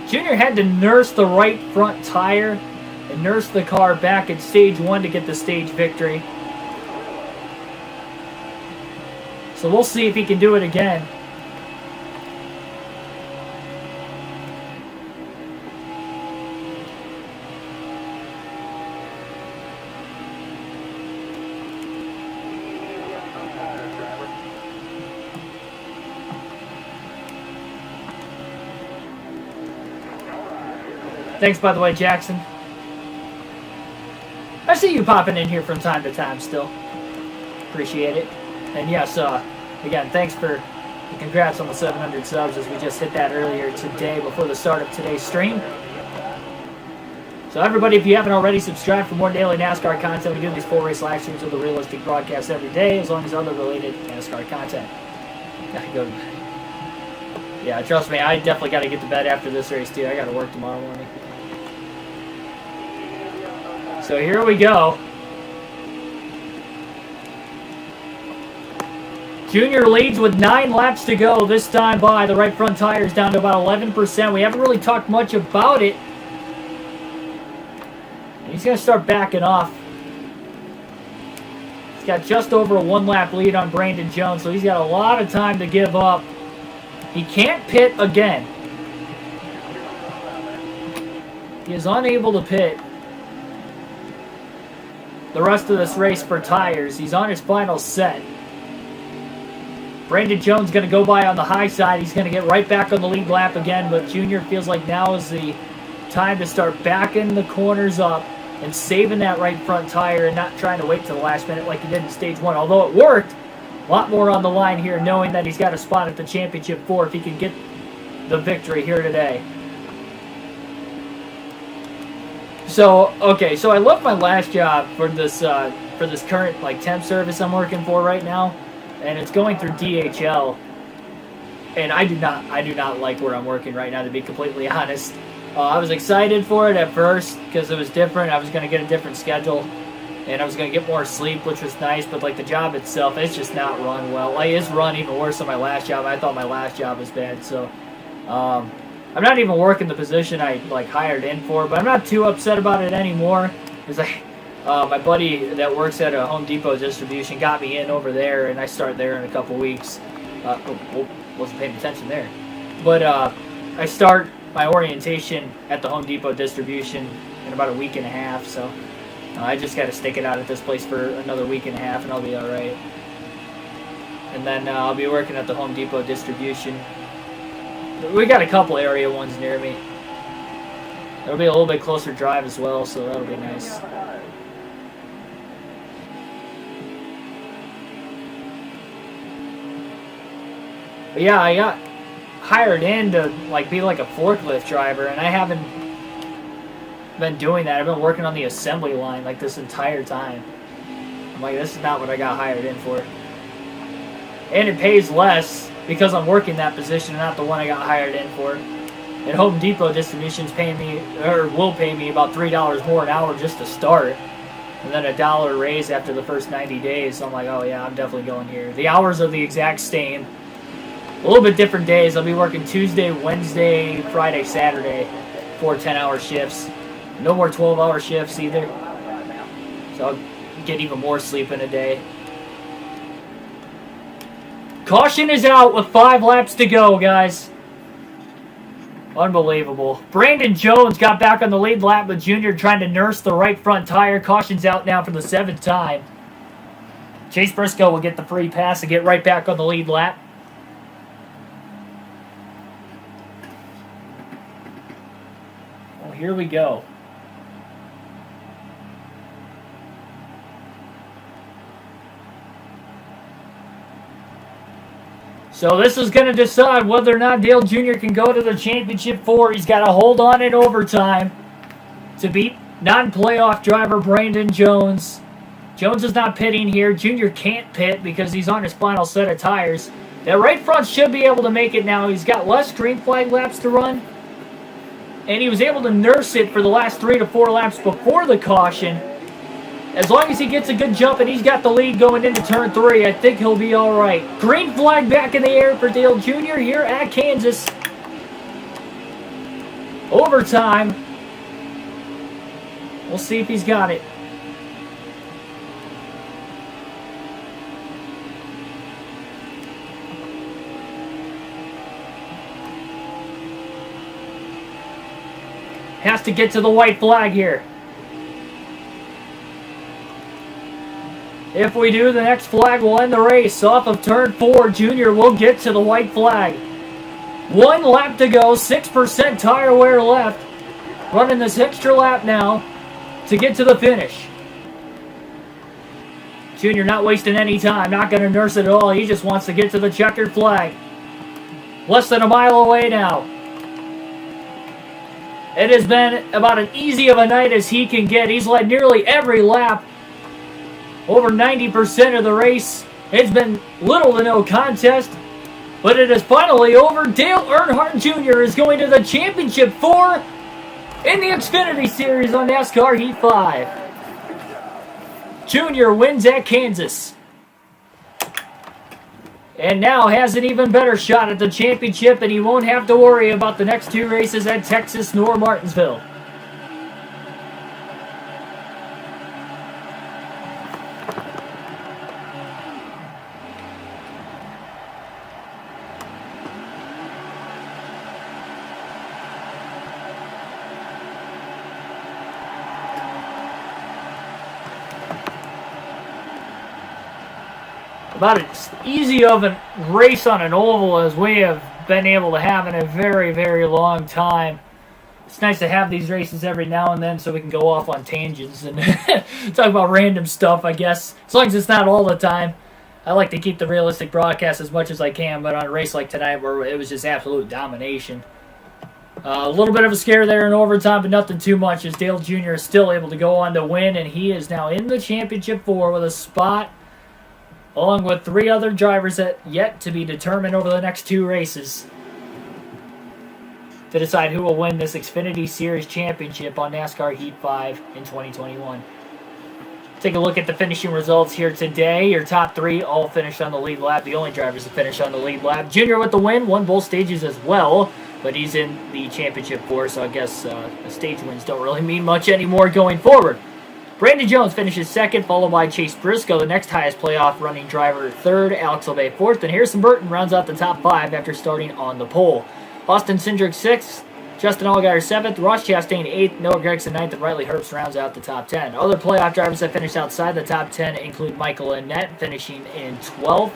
Speaker 1: Junior had to nurse the right front tire and nurse the car back at stage 1 to get the stage victory. So we'll see if he can do it again. Thanks, by the way, Jackson. I see you popping in here from time to time still. Appreciate it. And yes, again, thanks for the congrats on the 700 subs as we just hit that earlier today before the start of today's stream. So everybody, if you haven't already, subscribe for more daily NASCAR content. We do these full race live streams with a realistic broadcast every day, as long as other related NASCAR content. Yeah, trust me, I definitely got to get to bed after this race too. I got to work tomorrow morning. So here we go. Junior leads with 9 laps to go this time by. The right front tire is down to about 11%. We haven't really talked much about it. He's going to start backing off. He's got just over a 1-lap lead on Brandon Jones, so he's got a lot of time to give up. He can't pit again. He is unable to pit the rest of this race for tires. He's on his final set. Brandon Jones going to go by on the high side. He's going to get right back on the lead lap again, but Junior feels like now is the time to start backing the corners up and saving that right front tire and not trying to wait to the last minute like he did in stage 1. Although it worked, a lot more on the line here, knowing that he's got a spot at the championship 4 if he can get the victory here today. So, okay, so I left my last job for this current like temp service I'm working for right now, and it's going through DHL. And I do not like where I'm working right now, to be completely honest. I was excited for it at first because it was different. I was going to get a different schedule, and I was going to get more sleep, which was nice. But like the job itself, it's just not run well. Like it's run even worse than my last job. I thought my last job was bad, so I'm not even working the position I like hired in for. But I'm not too upset about it anymore. It's like my buddy that works at a Home Depot distribution got me in over there, and I start there in a couple weeks. Wasn't paying attention there, but I start my orientation at the Home Depot distribution in about a week and a half, so I just got to stick it out at this place for another week and a half, and I'll be all right. And then I'll be working at the Home Depot distribution. We got a couple area ones near me. It'll be a little bit closer drive as well, so that'll be nice. But yeah, I got hired in to be like a forklift driver, and I haven't been doing that. I've been working on the assembly line like this entire time. I'm like, this is not what I got hired in for. And it pays less because I'm working that position and not the one I got hired in for. And Home Depot distribution's paying me, or will pay me, about $3 more an hour just to start. And then $1 raise after the first 90 days. So I'm like, oh yeah, I'm definitely going here. The hours are the exact same. A little bit different days. I'll be working Tuesday, Wednesday, Friday, Saturday. 4 10-hour shifts. No more 12-hour shifts either. So I'll get even more sleep in a day. Caution is out with 5 laps to go, guys. Unbelievable. Brandon Jones got back on the lead lap with Junior trying to nurse the right front tire. Caution's out now for the 7th time. Chase Briscoe will get the free pass and get right back on the lead lap. Well, here we go. So this is going to decide whether or not Dale Jr. can go to the championship 4. He's got to hold on in overtime to beat non-playoff driver Brandon Jones. Jones is not pitting here. Jr. can't pit because he's on his final set of tires. That right front should be able to make it now. He's got less green flag laps to run. And he was able to nurse it for the last 3 to 4 laps before the caution. As long as he gets a good jump and he's got the lead going into turn 3, I think he'll be all right. Green flag back in the air for Dale Jr. here at Kansas. Overtime. We'll see if he's got it. Has to get to the white flag here. If we do, the next flag will end the race. Off of turn 4, Junior will get to the white flag. 1 lap to go, 6% tire wear left. running this extra lap now to get to the finish. Junior not wasting any time, not going to nurse it at all. He just wants to get to the checkered flag. Less than a mile away now. It has been about as easy of a night as he can get. He's led nearly every lap. Over 90% of the race. It's been little to no contest. But it is finally over. Dale Earnhardt Jr. is going to the Championship 4 in the Xfinity Series on NASCAR Heat 5. Jr. wins at Kansas. And now has an even better shot at the championship, and he won't have to worry about the next 2 races at Texas nor Martinsville. About as easy of a race on an oval as we have been able to have in a very, very long time. It's nice to have these races every now and then so we can go off on tangents and talk about random stuff, I guess. As long as it's not all the time. I like to keep the realistic broadcast as much as I can, but on a race like tonight where it was just absolute domination. A little bit of a scare there in overtime, but nothing too much as Dale Jr. is still able to go on to win, and he is now in the Championship 4 with a spot along with 3 other drivers that yet to be determined over the next 2 races to decide who will win this Xfinity Series Championship on NASCAR Heat 5 in 2021. Take a look at the finishing results here today. Your top 3 all finished on the lead lap. The only drivers to finish on the lead lap. Junior with the win, won both stages as well, but he's in the Championship 4, so I guess the stage wins don't really mean much anymore going forward. Brandon Jones finishes 2nd, followed by Chase Briscoe, the next highest playoff running driver, 3rd, Alex Obey 4th, and Harrison Burton rounds out the top 5 after starting on the pole. Austin Cindric 6th, Justin Allgaier 7th, Ross Chastain 8th, Noah Gragson 9th, and Riley Herbst rounds out the top 10. Other playoff drivers that finished outside the top 10 include Michael Annett finishing in 12th.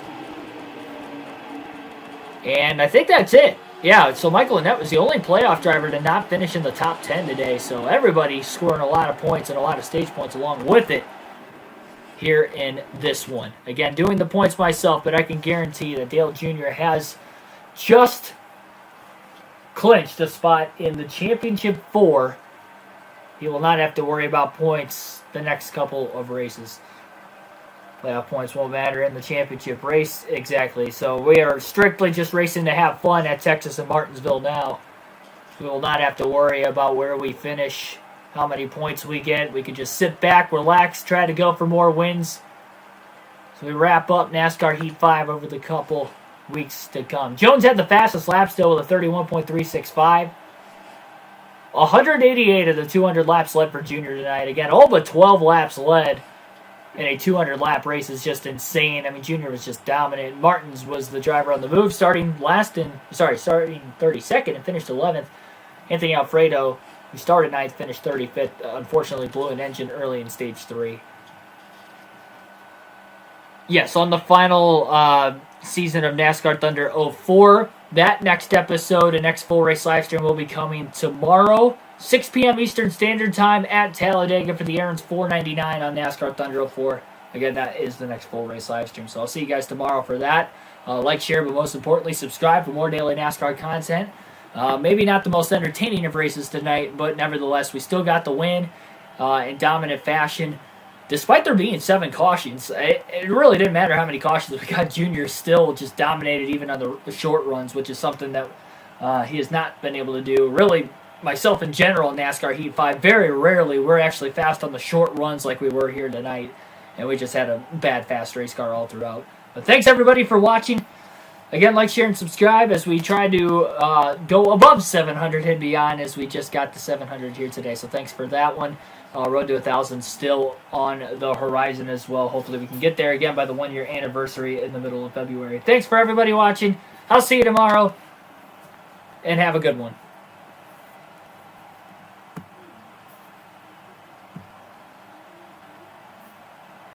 Speaker 1: And I think that's it. Yeah, so Michael Annett was the only playoff driver to not finish in the top 10 today. So everybody scoring a lot of points and a lot of stage points along with it here in this one. Again, doing the points myself, but I can guarantee that Dale Jr. has just clinched a spot in the Championship 4. He will not have to worry about points the next couple of races. Playoff points won't matter in the championship race. Exactly. So we are strictly just racing to have fun at Texas and Martinsville now. We will not have to worry about where we finish, how many points we get. We can just sit back, relax, try to go for more wins. So we wrap up NASCAR Heat 5 over the couple weeks to come. Jones had the fastest lap still with a 31.365. 188 of the 200 laps led for Junior tonight. Again, all but 12 laps led in a 200-lap race is just insane. I mean, Junior was just dominant. Martins was the driver on the move, starting 32nd and finished 11th. Anthony Alfredo, who started 9th, finished 35th. Unfortunately, blew an engine early in Stage 3. Yes, on the final season of NASCAR Thunder 04, that next episode and next full race live stream will be coming tomorrow. 6 p.m. Eastern Standard Time at Talladega for the Aaron's 499 on NASCAR Thunder 04. Again, that is the next full race live stream. So I'll see you guys tomorrow for that. Like, share, but most importantly, subscribe for more daily NASCAR content. Maybe not the most entertaining of races tonight, but nevertheless, we still got the win in dominant fashion. Despite there being 7 cautions, it really didn't matter how many cautions we got. Junior still just dominated even on the short runs, which is something that he has not been able to do. Really, myself in general in NASCAR Heat 5, very rarely we're actually fast on the short runs like we were here tonight. And we just had a bad fast race car all throughout. But thanks everybody for watching. Again, like, share, and subscribe as we try to go above 700 and beyond as we just got to 700 here today. So thanks for that one. Road to 1,000 still on the horizon as well. Hopefully we can get there again by the 1-year anniversary in the middle of February. Thanks for everybody watching. I'll see you tomorrow. And have a good one.